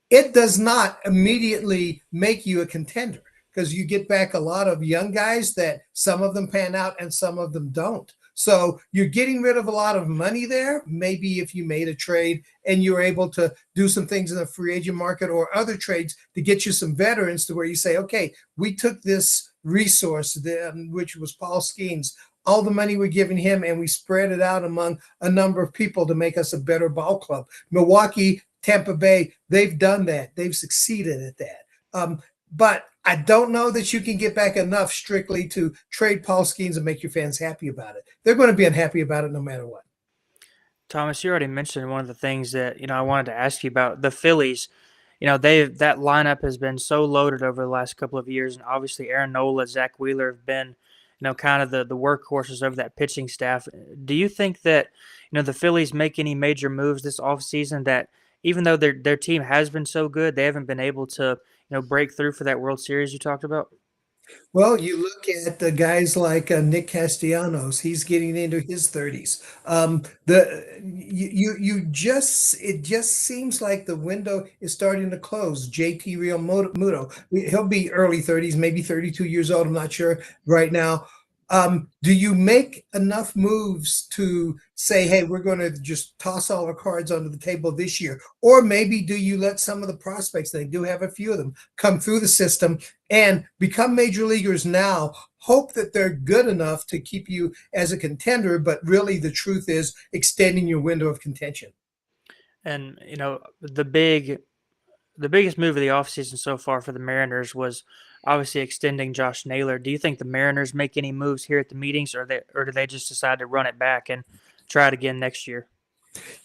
It does not immediately make you a contender, because you get back a lot of young guys that some of them pan out and some of them don't. So you're getting rid of a lot of money there. Maybe if you made a trade and you were able to do some things in the free agent market or other trades to get you some veterans, to where you say, okay, we took this resource, which was Paul Skeens, all the money we're giving him, and we spread it out among a number of people to make us a better ball club. Milwaukee, Tampa Bay, they've done that. They've succeeded at that. But I don't know that you can get back enough strictly to trade Paul Skeens and make your fans happy about it. They're going to be unhappy about it no matter what. Thomas, you already mentioned one of the things that I wanted to ask you about. The Phillies, that lineup has been so loaded over the last couple of years, and obviously Aaron Nola, Zach Wheeler have been kind of the workhorses of that pitching staff. Do you think that the Phillies make any major moves this offseason that, even though their team has been so good, they haven't been able to break through for that World Series you talked about? Well, you look at the guys like Nick Castellanos; he's getting into his 30s. It just seems like the window is starting to close. JT Realmuto, he'll be early 30s, maybe 32 years old. I'm not sure right now. Do you make enough moves to say, hey, we're going to just toss all our cards onto the table this year? Or maybe do you let some of the prospects, they do have a few of them, come through the system and become major leaguers now, hope that they're good enough to keep you as a contender, but really the truth is extending your window of contention? And, the biggest move of the offseason so far for the Mariners was obviously extending Josh Naylor. Do you think the Mariners make any moves here at the meetings, or do they just decide to run it back and try it again next year?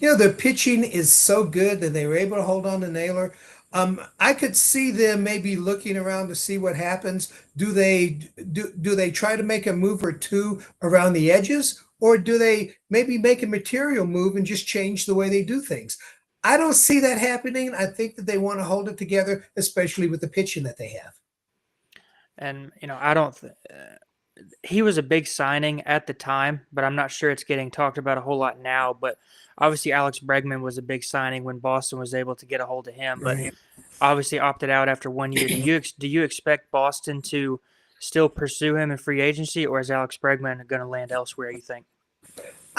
Their pitching is so good that they were able to hold on to Naylor. I could see them maybe looking around to see what happens. Do they try to make a move or two around the edges, or do they maybe make a material move and just change the way they do things? I don't see that happening. I think that they want to hold it together, especially with the pitching that they have. And I don't. He was a big signing at the time, but I'm not sure it's getting talked about a whole lot now. But obviously, Alex Bregman was a big signing when Boston was able to get a hold of him, but obviously opted out after 1 year. Do you expect Boston to still pursue him in free agency, or is Alex Bregman going to land elsewhere, you think?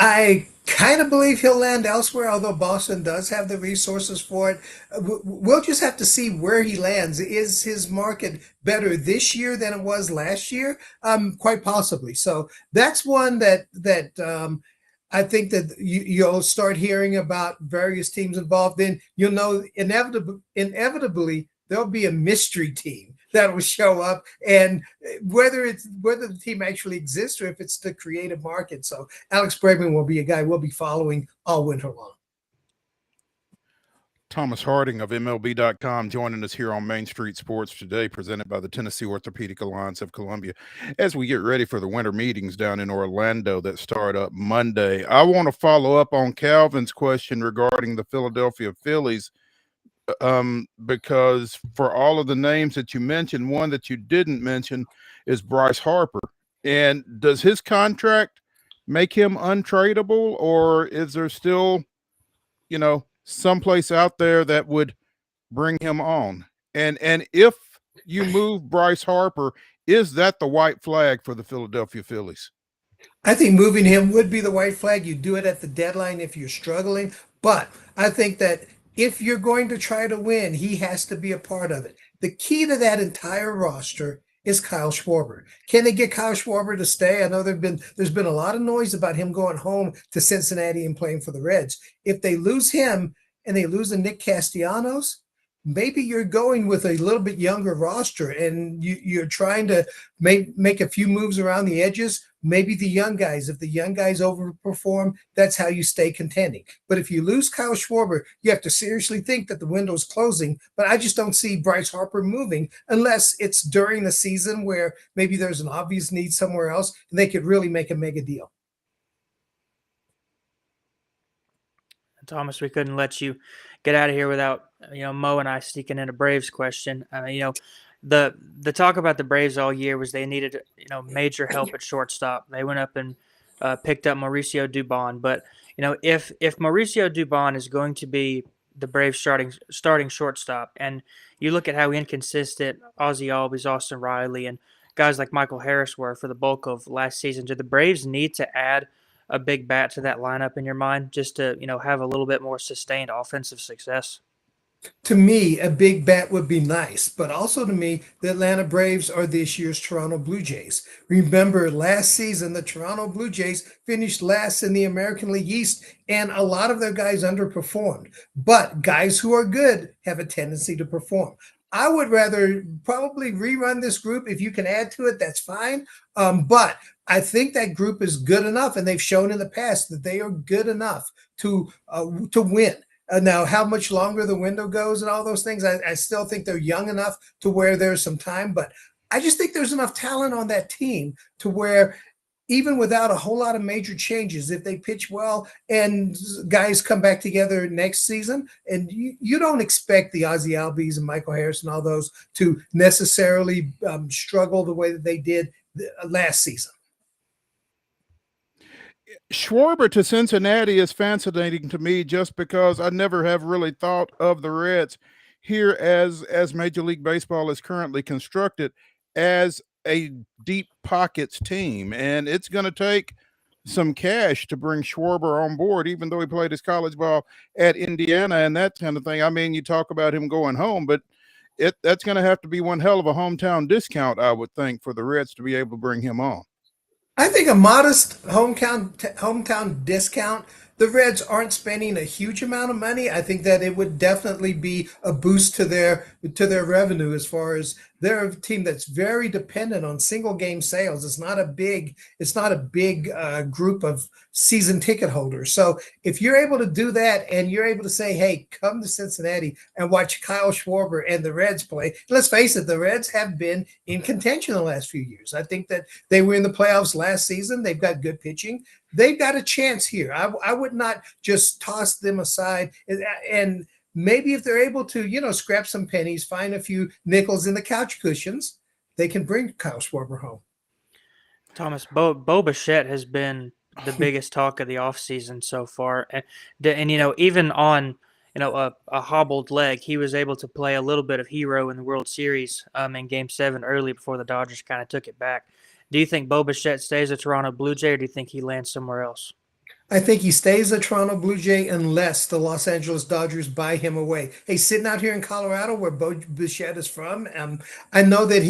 I kind of believe he'll land elsewhere, although Boston does have the resources for it. We'll just have to see where he lands. Is his market better this year than it was last year? Quite possibly. So that's one that I think that you'll start hearing about various teams involved. Then you'll know inevitably there'll be a mystery team that will show up, and whether the team actually exists or if it's to create a market. So Alex Bregman will be a guy we'll be following all winter long. Thomas Harding of MLB.com joining us here on Main Street Sports today, presented by the Tennessee Orthopedic Alliance of Columbia, as we get ready for the winter meetings down in Orlando that start up Monday. I want to follow up on Calvin's question regarding the Philadelphia Phillies, because for all of the names that you mentioned, one that you didn't mention is Bryce Harper. And does his contract make him untradeable, or is there still, someplace out there that would bring him on? And if you move Bryce Harper, is that the white flag for the Philadelphia Phillies? I think moving him would be the white flag. You do it at the deadline if you're struggling. But I think that if you're going to try to win, he has to be a part of it. The key to that entire roster is Kyle Schwarber. Can they get Kyle Schwarber to stay? I know there's been a lot of noise about him going home to Cincinnati and playing for the Reds. If they lose him and they lose a Nick Castellanos, maybe you're going with a little bit younger roster and you're trying to make a few moves around the edges. Maybe the young guys, if the young guys overperform, that's how you stay contending. But if you lose Kyle Schwarber, you have to seriously think that the window's closing. But I just don't see Bryce Harper moving unless it's during the season where maybe there's an obvious need somewhere else and they could really make a mega deal. Thomas, we couldn't let you get out of here without Mo and I sneaking in a Braves question. The talk about the Braves all year was they needed major help at shortstop. They went up and picked up Mauricio Dubon. But if Mauricio Dubon is going to be the Braves starting shortstop, and you look at how inconsistent Ozzie Albies, Austin Riley, and guys like Michael Harris were for the bulk of last season, do the Braves need to add a big bat to that lineup in your mind just to have a little bit more sustained offensive success? To me, a big bat would be nice, but also to me, the Atlanta Braves are this year's Toronto Blue Jays. Remember, last season, the Toronto Blue Jays finished last in the American League East, and a lot of their guys underperformed. But guys who are good have a tendency to perform. I would rather probably rerun this group. If you can add to it, that's fine. But I think that group is good enough, and they've shown in the past that they are good enough to win. Now, how much longer the window goes and all those things, I still think they're young enough to where there's some time. But I just think there's enough talent on that team to where even without a whole lot of major changes, if they pitch well and guys come back together next season, and you don't expect the Ozzie Albies and Michael Harris and all those to necessarily struggle the way that they did last season. Schwarber to Cincinnati is fascinating to me just because I never have really thought of the Reds here as Major League Baseball is currently constructed as a deep pockets team. And it's going to take some cash to bring Schwarber on board, even though he played his college ball at Indiana and that kind of thing. I mean, you talk about him going home, but that's going to have to be one hell of a hometown discount, I would think, for the Reds to be able to bring him on. I think a modest hometown discount. The Reds aren't spending a huge amount of money. I think that it would definitely be a boost to their revenue as far as they're a team that's very dependent on single game sales. It's not a big group of season ticket holders. So if you're able to do that and you're able to say, hey, come to Cincinnati and watch Kyle Schwarber and the Reds play. Let's face it, the Reds have been in contention the last few years. I think that they were in the playoffs last season. They've got good pitching. They've got a chance here. I would not just toss them aside. And maybe if they're able to, scrap some pennies, find a few nickels in the couch cushions, they can bring Kyle Schwarber home. Thomas, Bo Bichette has been the biggest talk of the offseason so far. And even on, a hobbled leg, he was able to play a little bit of hero in the World Series in Game 7 early before the Dodgers kind of took it back. Do you think Bo Bichette stays a Toronto Blue Jay, or do you think he lands somewhere else? I think he stays a Toronto Blue Jay unless the Los Angeles Dodgers buy him away. Hey, sitting out here in Colorado, where Bo Bichette is from, I know that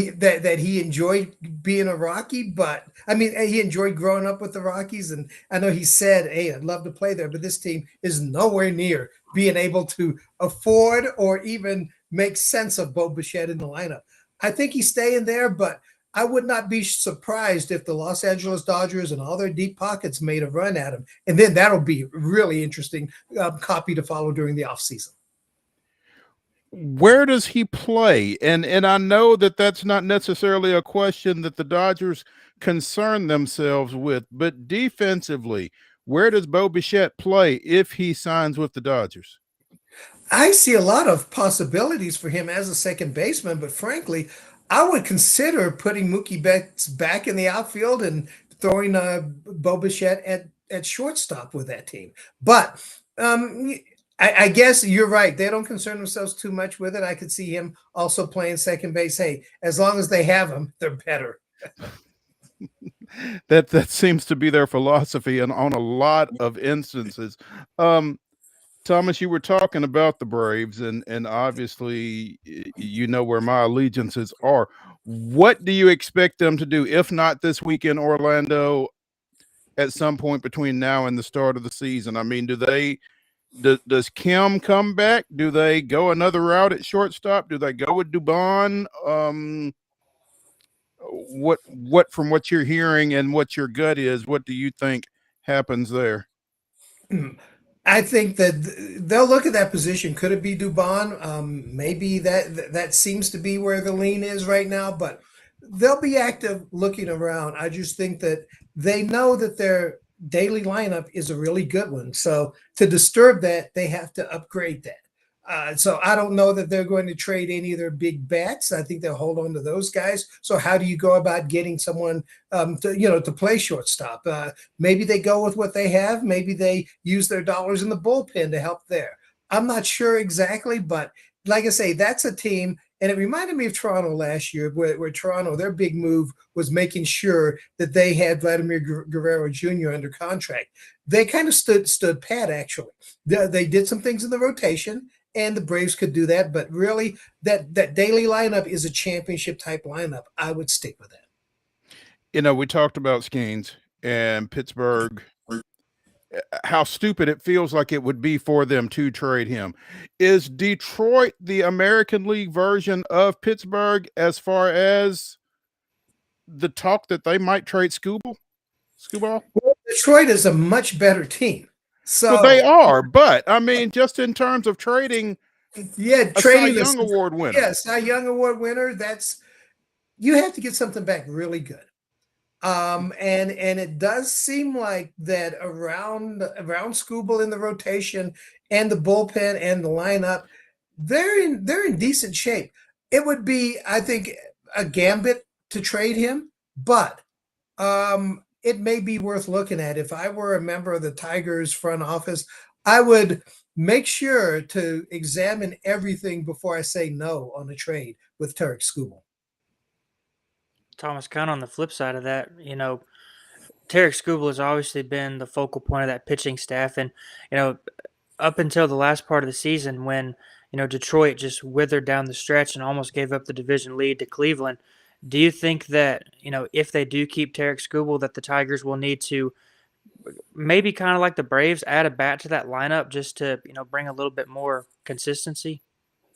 he enjoyed being a Rocky, but he enjoyed growing up with the Rockies, and I know he said, "Hey, I'd love to play there," but this team is nowhere near being able to afford or even make sense of Bo Bichette in the lineup. I think he's staying there, but I would not be surprised if the Los Angeles Dodgers and all their deep pockets made a run at him. And then that'll be really interesting copy to follow during the offseason. Where does he play? And I know that that's not necessarily a question that the Dodgers concern themselves with, but defensively, where does Bo Bichette play if he signs with the Dodgers? I see a lot of possibilities for him as a second baseman, but frankly, I would consider putting Mookie Betts back in the outfield and throwing Bo Bichette at shortstop with that team. But I guess you're right. They don't concern themselves too much with it. I could see him also playing second base. Hey, as long as they have him, they're better. That seems to be their philosophy and on a lot of instances. Thomas, you were talking about the Braves, and obviously you know where my allegiances are. What do you expect them to do, if not this week in Orlando, at some point between now and the start of the season? I mean, does Kim come back? Do they go another route at shortstop? Do they go with Dubon? What from what you're hearing and what your gut is, what do you think happens there? I think that they'll look at that position. Could it be Dubon? Maybe that seems to be where the lean is right now, but they'll be active looking around. I just think that they know that their daily lineup is a really good one. So to disturb that, they have to upgrade that. So I don't know that they're going to trade any of their big bats. I think they'll hold on to those guys. So how do you go about getting someone to play shortstop? Maybe they go with what they have. Maybe they use their dollars in the bullpen to help there. I'm not sure exactly, but like I say, that's a team. And it reminded me of Toronto last year, where Toronto, their big move was making sure that they had Vladimir Guerrero Jr. under contract. They kind of stood pat, actually. They did some things in the rotation, and the Braves could do that. But really, that daily lineup is a championship-type lineup. I would stick with that. We talked about Skeens and Pittsburgh, how stupid it feels like it would be for them to trade him. Is Detroit the American League version of Pittsburgh as far as the talk that they might trade Skubal? Well, Detroit is a much better team. So well, they are, but I mean, just in terms of trading, trading Cy Young Award winner. Yes, Cy Young Award winner. You have to get something back really good. And it does seem like that around Skubal in the rotation and the bullpen and the lineup, they're in decent shape. It would be, I think, a gambit to trade him, but it may be worth looking at. If I were a member of the Tigers front office, I would make sure to examine everything before I say no on a trade with Tarik Skubal. Thomas, kind of on the flip side of that, Tarik Skubal has obviously been the focal point of that pitching staff. And, up until the last part of the season when, Detroit just withered down the stretch and almost gave up the division lead to Cleveland, do you think that, if they do keep Tarik Skubal, that the Tigers will need to maybe kind of like the Braves add a bat to that lineup just to, bring a little bit more consistency?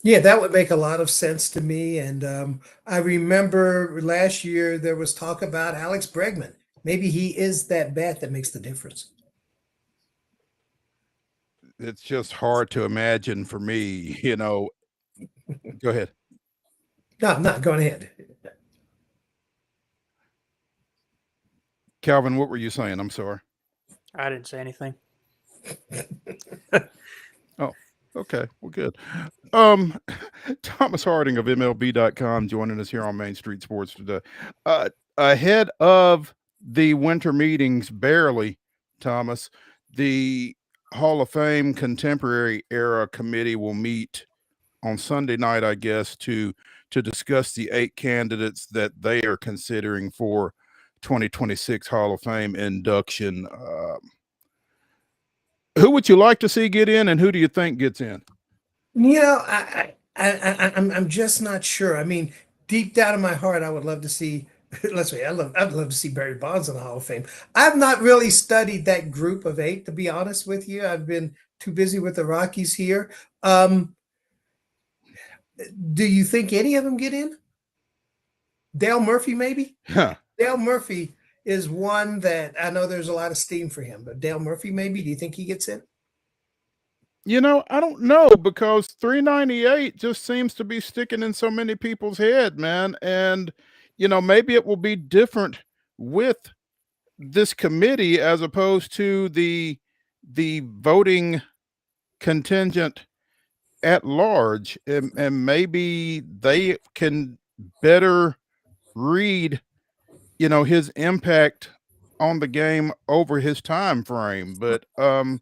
Yeah, that would make a lot of sense to me. And I remember last year there was talk about Alex Bregman. Maybe he is that bat that makes the difference. It's just hard to imagine for me, Go ahead. No, go ahead. Calvin, what were you saying? I'm sorry. I didn't say anything. Oh, okay. Well, good. Thomas Harding of MLB.com joining us here on Main Street Sports today. Ahead of the winter meetings, barely, Thomas, the Hall of Fame Contemporary Era Committee will meet on Sunday night, I guess, to discuss the 8 candidates that they are considering for 2026 Hall of Fame induction. Who would you like to see get in, and who do you think gets in? I'm just not sure. I mean, deep down in my heart, I would love to see. Let's say I'd love to see Barry Bonds in the Hall of Fame. I've not really studied that group of 8, to be honest with you. I've been too busy with the Rockies here. Do you think any of them get in? Dale Murphy, maybe? Huh. Dale Murphy is one that I know there's a lot of steam for him, but Dale Murphy, maybe? Do you think he gets in? I don't know, because 398 just seems to be sticking in so many people's head, man. And, maybe it will be different with this committee as opposed to the voting contingent at large. And maybe they can better read, his impact on the game over his time frame. But I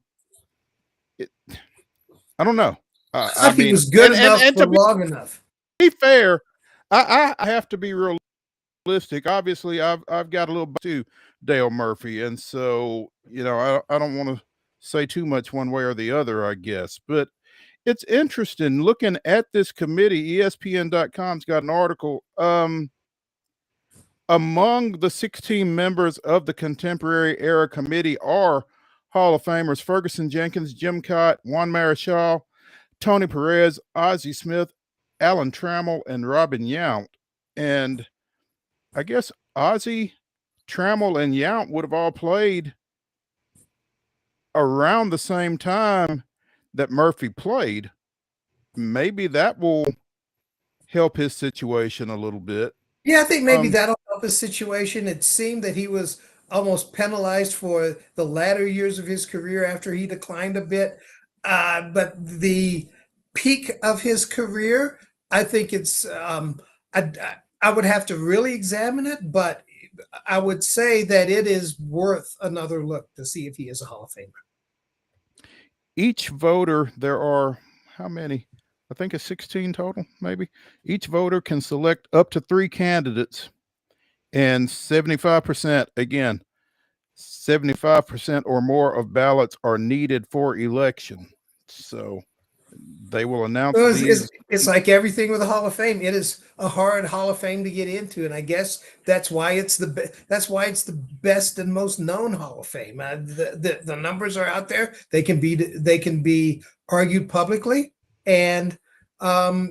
don't know. I think he was good enough for long enough. Be fair, I have to be realistic. Obviously, I've got a little bit to Dale Murphy, and so I don't want to say too much one way or the other, I guess. But it's interesting looking at this committee. ESPN.com's got an article. Among the 16 members of the Contemporary Era Committee are Hall of Famers Ferguson Jenkins, Jim Cott, Juan Marichal, Tony Perez, Ozzie Smith, Alan Trammell, and Robin Yount. And I guess Ozzie, Trammell, and Yount would have all played around the same time that Murphy played. Maybe that will help his situation a little bit. Yeah, I think maybe that'll help his situation. It seemed that he was almost penalized for the latter years of his career after he declined a bit. But the peak of his career, I think it's, I would have to really examine it, but I would say that it is worth another look to see if he is a Hall of Famer. Each voter, there are how many? I think it's 16 total, maybe. Each voter can select up to 3 candidates, and 75%, again, 75% or more of ballots are needed for election. So they will announce these. It's like everything with the Hall of Fame. It is a hard Hall of Fame to get into, and I guess that's why it's the best and most known Hall of Fame. The numbers are out there. They can be argued publicly, and I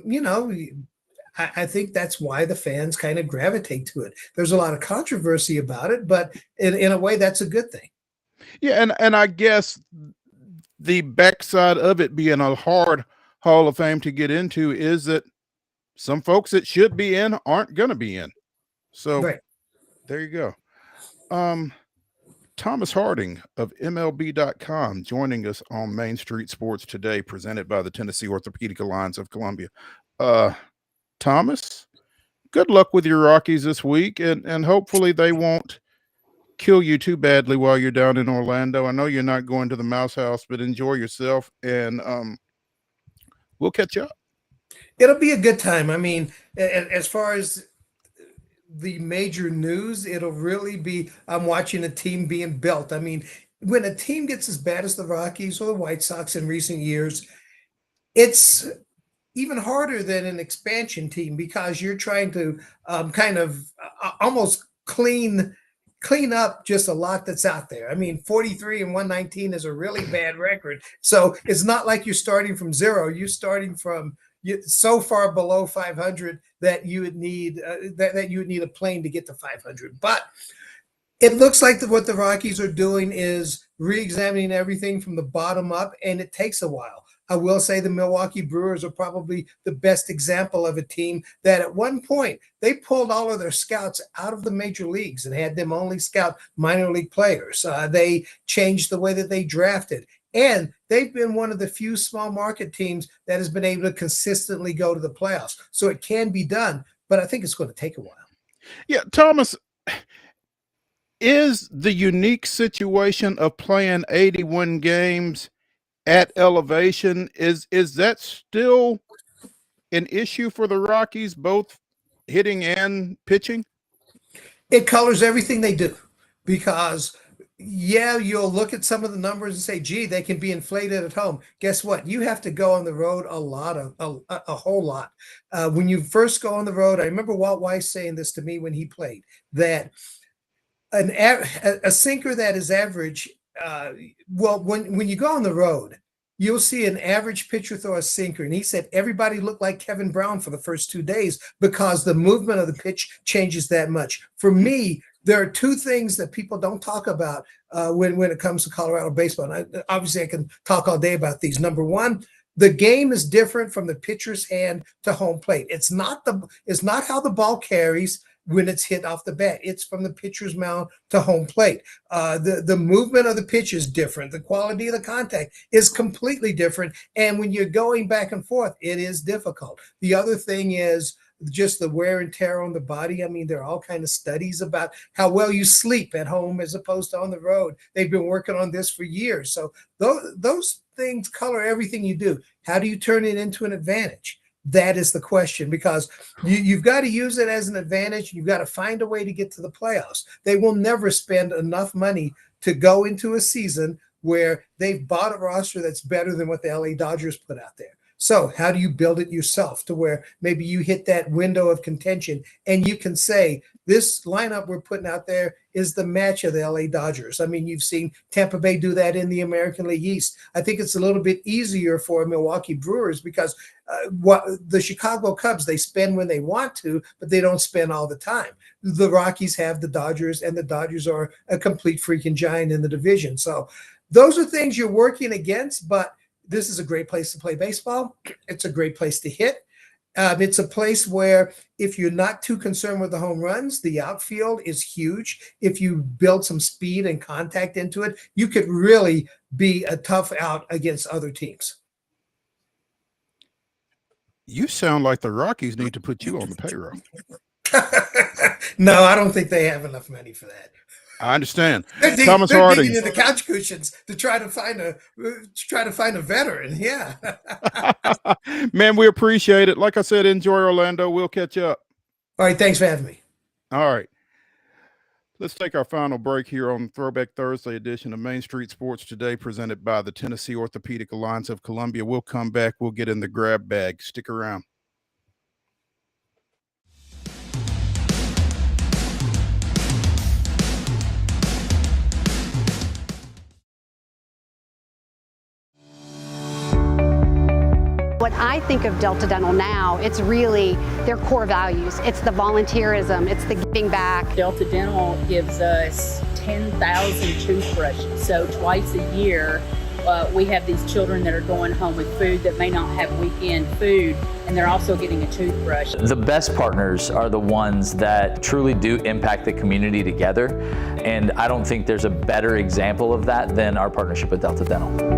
think that's why the fans kind of gravitate to it. There's a lot of controversy about it, but in a way, that's a good thing. Yeah, and I guess the backside of it being a hard Hall of Fame to get into is that some folks that should be in aren't going to be in. So There you go. Thomas Harding of MLB.com joining us on Main Street Sports today, presented by the Tennessee Orthopedic Alliance of Columbia. Thomas, good luck with your Rockies this week, and hopefully they won't kill you too badly while you're down in Orlando. I know you're not going to the Mouse House, but enjoy yourself, and we'll catch up. It'll be a good time. I mean, as far as the major news, it'll really be I'm watching a team being built. I mean, when a team gets as bad as the Rockies or the White Sox in recent years, it's even harder than an expansion team because you're trying to almost clean up just a lot that's out there. I mean, 43 and 119 is a really bad record. So it's not like you're starting from zero. You're starting from so far below 500 that you would need that you would need a plane to get to 500. But it looks like what the Rockies are doing is re-examining everything from the bottom up, and it takes a while. I will say the Milwaukee Brewers are probably the best example of a team that at one point they pulled all of their scouts out of the major leagues and had them only scout minor league players. They changed the way that they drafted. And they've been one of the few small market teams that has been able to consistently go to the playoffs. So it can be done, but I think it's going to take a while. Yeah, Thomas, is the unique situation of playing 81 games at elevation, is that still an issue for the Rockies, both hitting and pitching? It colors everything they do because yeah, you'll look at some of the numbers and say, gee, they can be inflated at home. Guess what? You have to go on the road a whole lot. When you first go on the road, I remember Walt Weiss saying this to me when he played, that a sinker that is average, when you go on the road, you'll see an average pitcher throw a sinker. And he said everybody looked like Kevin Brown for the first 2 days because the movement of the pitch changes that much. For me, there are two things that people don't talk about when it comes to Colorado baseball. And obviously, I can talk all day about these. Number one, the game is different from the pitcher's hand to home plate. It's not how the ball carries when it's hit off the bat. It's from the pitcher's mound to home plate. The movement of the pitch is different. The quality of the contact is completely different. And when you're going back and forth, it is difficult. The other thing is just the wear and tear on the body. I mean, there are all kinds of studies about how well you sleep at home as opposed to on the road. They've been working on this for years. So those things color everything you do. How do you turn it into an advantage? That is the question, because you've got to use it as an advantage. You've got to find a way to get to the playoffs. They will never spend enough money to go into a season where they've bought a roster that's better than what the LA Dodgers put out there. So how do you build it yourself to where maybe you hit that window of contention and you can say, this lineup we're putting out there is the match of the LA Dodgers. I mean, you've seen Tampa Bay do that in the American League East. I think it's a little bit easier for Milwaukee Brewers because the Chicago Cubs, they spend when they want to, but they don't spend all the time. The Rockies have the Dodgers, and the Dodgers are a complete freaking giant in the division. So those are things you're working against, but this is a great place to play baseball. It's a great place to hit. It's a place where if you're not too concerned with the home runs, the outfield is huge. If you build some speed and contact into it, you could really be a tough out against other teams. You sound like the Rockies need to put you on the payroll. No, I don't think they have enough money for that. I understand. They're Harding digging in the couch cushions to try to find a veteran. Yeah. Man, we appreciate it. Like I said, enjoy Orlando. We'll catch up. All right. Thanks for having me. All right. Let's take our final break here on Throwback Thursday edition of Main Street Sports Today, presented by the Tennessee Orthopedic Alliance of Columbia. We'll come back. We'll get in the grab bag. Stick around. When I think of Delta Dental now, it's really their core values. It's the volunteerism, it's the giving back. Delta Dental gives us 10,000 toothbrushes. So twice a year, we have these children that are going home with food that may not have weekend food, and they're also getting a toothbrush. The best partners are the ones that truly do impact the community together, and I don't think there's a better example of that than our partnership with Delta Dental.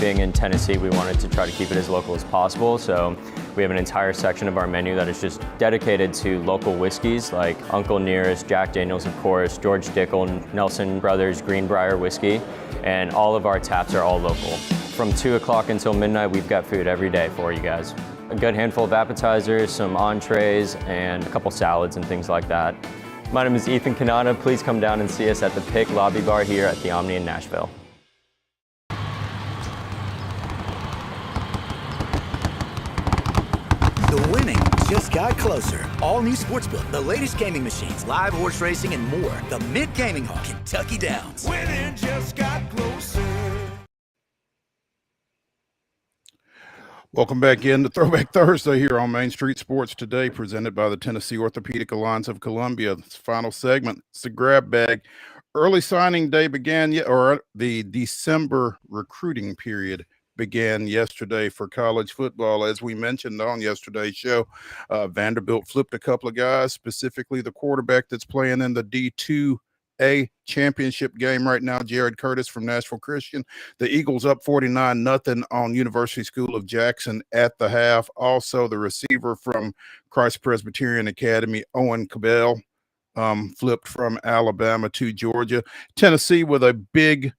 Being in Tennessee, we wanted to try to keep it as local as possible, so we have an entire section of our menu that is just dedicated to local whiskeys like Uncle Nearest, Jack Daniels, of course, George Dickel, Nelson Brothers, Greenbrier whiskey, and all of our taps are all local. From 2 o'clock until midnight, we've got food every day for you guys. A good handful of appetizers, some entrees, and a couple salads and things like that. My name is Ethan Kanata. Please come down and see us at the Pick Lobby Bar here at the Omni in Nashville. The winning just got closer. All new Sportsbook, the latest gaming machines, live horse racing, and more. The Mid Gaming Hall, Kentucky Downs. Winning just got closer. Welcome back in to Throwback Thursday here on Main Street Sports Today, presented by the Tennessee Orthopedic Alliance of Columbia. This final segment, it's the grab bag. Early signing day began, or the December recruiting period began yesterday for college football. As we mentioned on yesterday's show, Vanderbilt flipped a couple of guys, specifically the quarterback that's playing in the D2A championship game right now, Jared Curtis from Nashville Christian. The Eagles up 49-0 on University School of Jackson at the half. Also, the receiver from Christ Presbyterian Academy, Owen Cabell, flipped from Alabama to Georgia. Tennessee with a big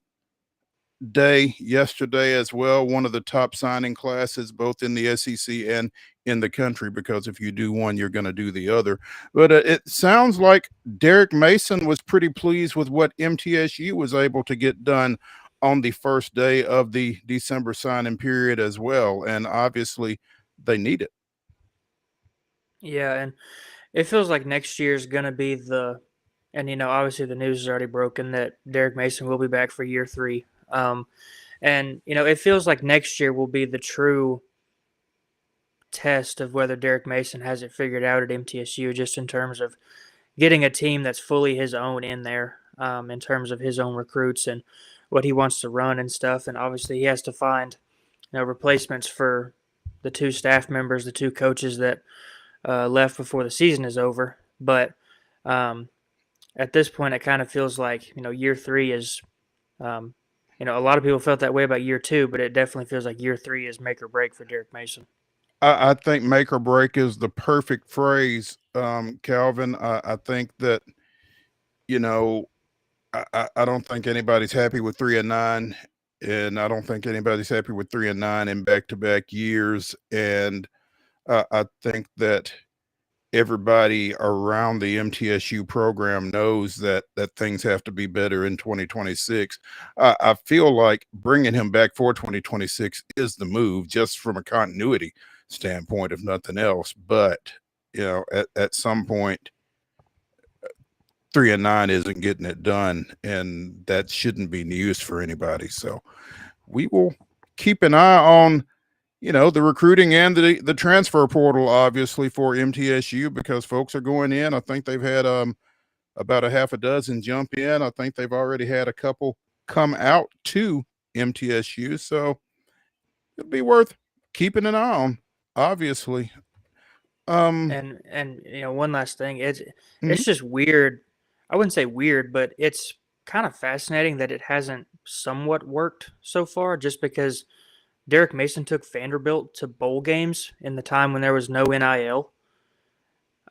day yesterday as well. One of the top signing classes, both in the SEC and in the country, because if you do one, you're going to do the other. But it sounds like Derek Mason was pretty pleased with what MTSU was able to get done on the first day of the December signing period as well. And obviously they need it. Yeah, and it feels like next year is going to be and obviously the news is already broken that Derek Mason will be back for year 3. And it feels like next year will be the true test of whether Derek Mason has it figured out at MTSU, just in terms of getting a team that's fully his own in there, in terms of his own recruits and what he wants to run and stuff. And obviously he has to find replacements for the 2 staff members, the 2 coaches that left before the season is over. But at this point, it kind of feels like year 3 is a lot of people felt that way about year 2, but it definitely feels like year 3 is make or break for Derek Mason. I think make or break is the perfect phrase, Calvin. I think that, I don't think anybody's happy with 3-9, and I don't think anybody's happy with 3-9 in back-to-back years. And I think that everybody around the MTSU program knows that things have to be better in 2026. I feel like bringing him back for 2026 is the move, just from a continuity standpoint, if nothing else. But at some point, 3-9 isn't getting it done, and that shouldn't be news for anybody. So we will keep an eye on the recruiting and the transfer portal, obviously, for MTSU, because folks are going in. I think they've had about a half a dozen jump in. I think they've already had a couple come out to MTSU. So it'll be worth keeping an eye on, obviously. And one last thing, it's just weird. I wouldn't say weird, but it's kind of fascinating that it hasn't somewhat worked so far, just because Derek Mason took Vanderbilt to bowl games in the time when there was no NIL.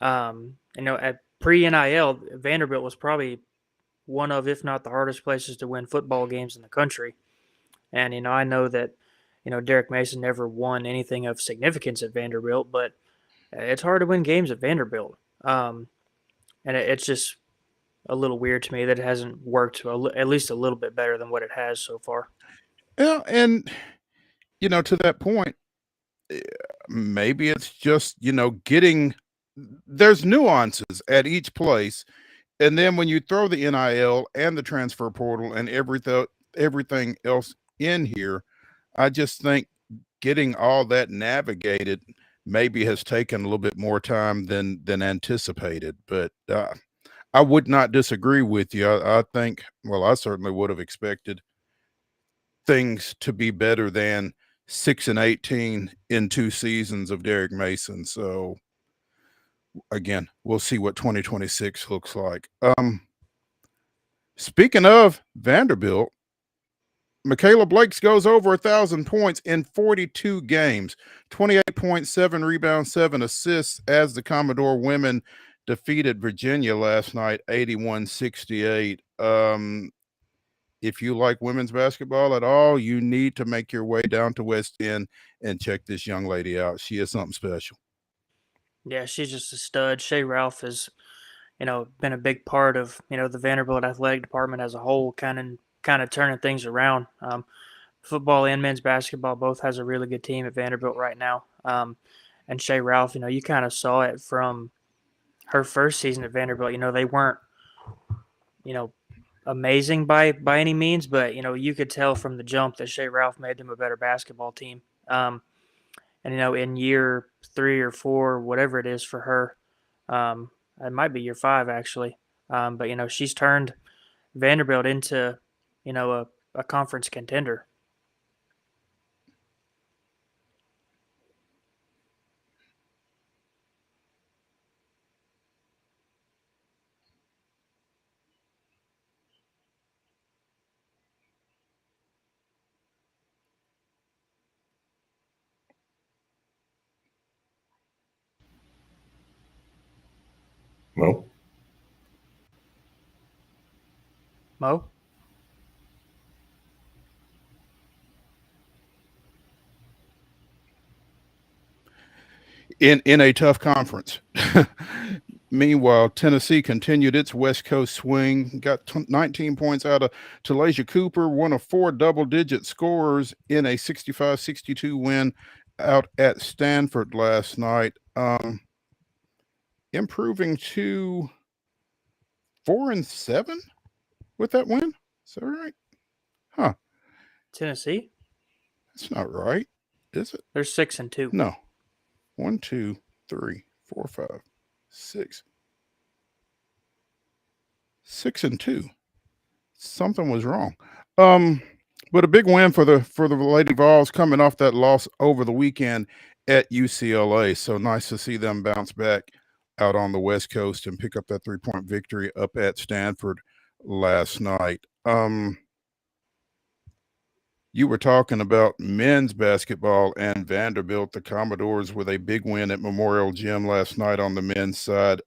At pre-NIL, Vanderbilt was probably one of, if not the hardest places to win football games in the country. And, I know that, Derek Mason never won anything of significance at Vanderbilt, but it's hard to win games at Vanderbilt. And it's just a little weird to me that it hasn't worked at least a little bit better than what it has so far. Yeah, and to that point, maybe it's just, there's nuances at each place. And then when you throw the NIL and the transfer portal and everything else in here, I just think getting all that navigated maybe has taken a little bit more time than anticipated. But I would not disagree with you. I think, I certainly would have expected things to be better than 6-18 in 2 seasons of Derek Mason. So again, we'll see what 2026 looks like. Speaking of Vanderbilt, Michaela Blakes goes over 1,000 points in 42 games, 28.7 rebounds, 7 assists, as the Commodore women defeated Virginia last night, 81-68. If you like women's basketball at all, you need to make your way down to West End and check this young lady out. She is something special. Yeah, she's just a stud. Shay Ralph has, been a big part of, the Vanderbilt athletic department as a whole, kind of turning things around. Football and men's basketball both has a really good team at Vanderbilt right now. And Shay Ralph, you kind of saw it from her first season at Vanderbilt. They weren't, amazing by any means, but you could tell from the jump that Shay Ralph made them a better basketball team. And in year 3 or 4, whatever it is for her, it might be year 5 actually. But she's turned Vanderbilt into a conference contender. Well, Mo? In a tough conference. Meanwhile, Tennessee continued its West Coast swing, got 19 points out of Talasia Cooper, one of 4 double-digit scorers in a 65-62 win out at Stanford last night. Improving to 4-7 with that win. Is that right? Huh. Tennessee? That's not right, is it? They're 6-2. No. 1, 2, 3, 4, 5, 6. 6-2. Something was wrong. But a big win for the Lady Vols coming off that loss over the weekend at UCLA. So nice to see them bounce back out on the West Coast and pick up that 3-point victory up at Stanford last night. You were talking about men's basketball and Vanderbilt. The Commodores with a big win at Memorial Gym last night on the men's side.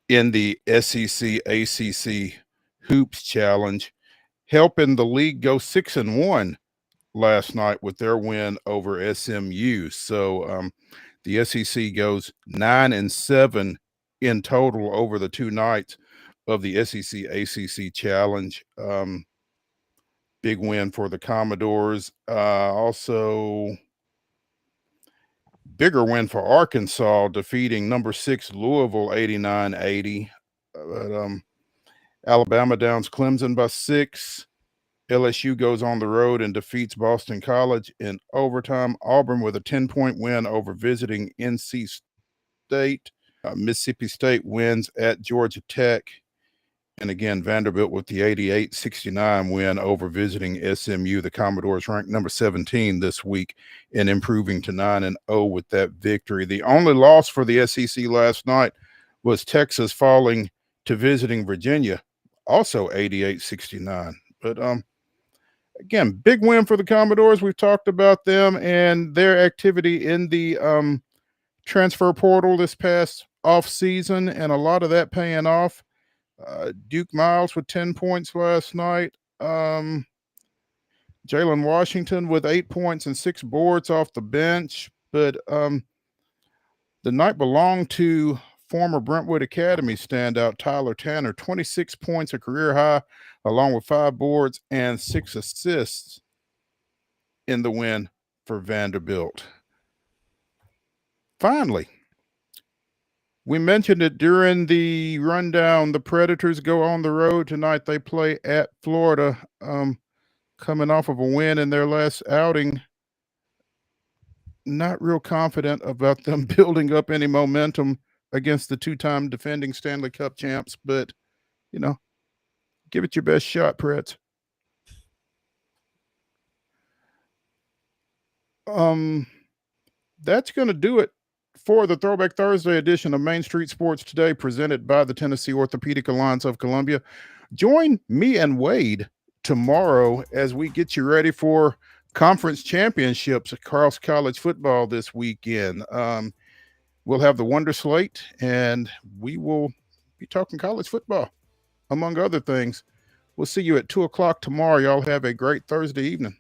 In the SEC ACC Hoops Challenge, helping the league go 6-1 last night with their win over SMU. So the SEC goes 9-7 in total over the 2 nights of the SEC ACC Challenge. Big win for the Commodores. Also, bigger win for Arkansas, defeating number 6 Louisville 89-80. Alabama downs Clemson by 6. LSU goes on the road and defeats Boston College in overtime. Auburn with a 10-point win over visiting NC State. Mississippi State wins at Georgia Tech. And again, Vanderbilt with the 88-69 win over visiting SMU. The Commodores ranked number 17 this week and improving to 9-0 with that victory. The only loss for the SEC last night was Texas falling to visiting Virginia, also 88-69. But again, big win for the Commodores. We've talked about them and their activity in the transfer portal this past offseason, and a lot of that paying off. Duke Miles with 10 points last night. Jalen Washington with 8 points and 6 boards off the bench. But the night belonged to former Brentwood Academy standout Tyler Tanner, 26 points, a career high, along with 5 boards and 6 assists in the win for Vanderbilt. Finally, we mentioned it during the rundown. The Predators go on the road tonight. They play at Florida, coming off of a win in their last outing. Not real confident about them building up any momentum against the 2-time defending Stanley Cup champs, but, give it your best shot, Preds. That's going to do it for the Throwback Thursday edition of Main Street Sports Today, presented by the Tennessee Orthopedic Alliance of Columbia. Join me and Wade tomorrow as we get you ready for conference championships across college football this weekend. We'll have the Wonder Slate, and we will be talking college football, among other things. We'll see you at 2 o'clock tomorrow. Y'all have a great Thursday evening.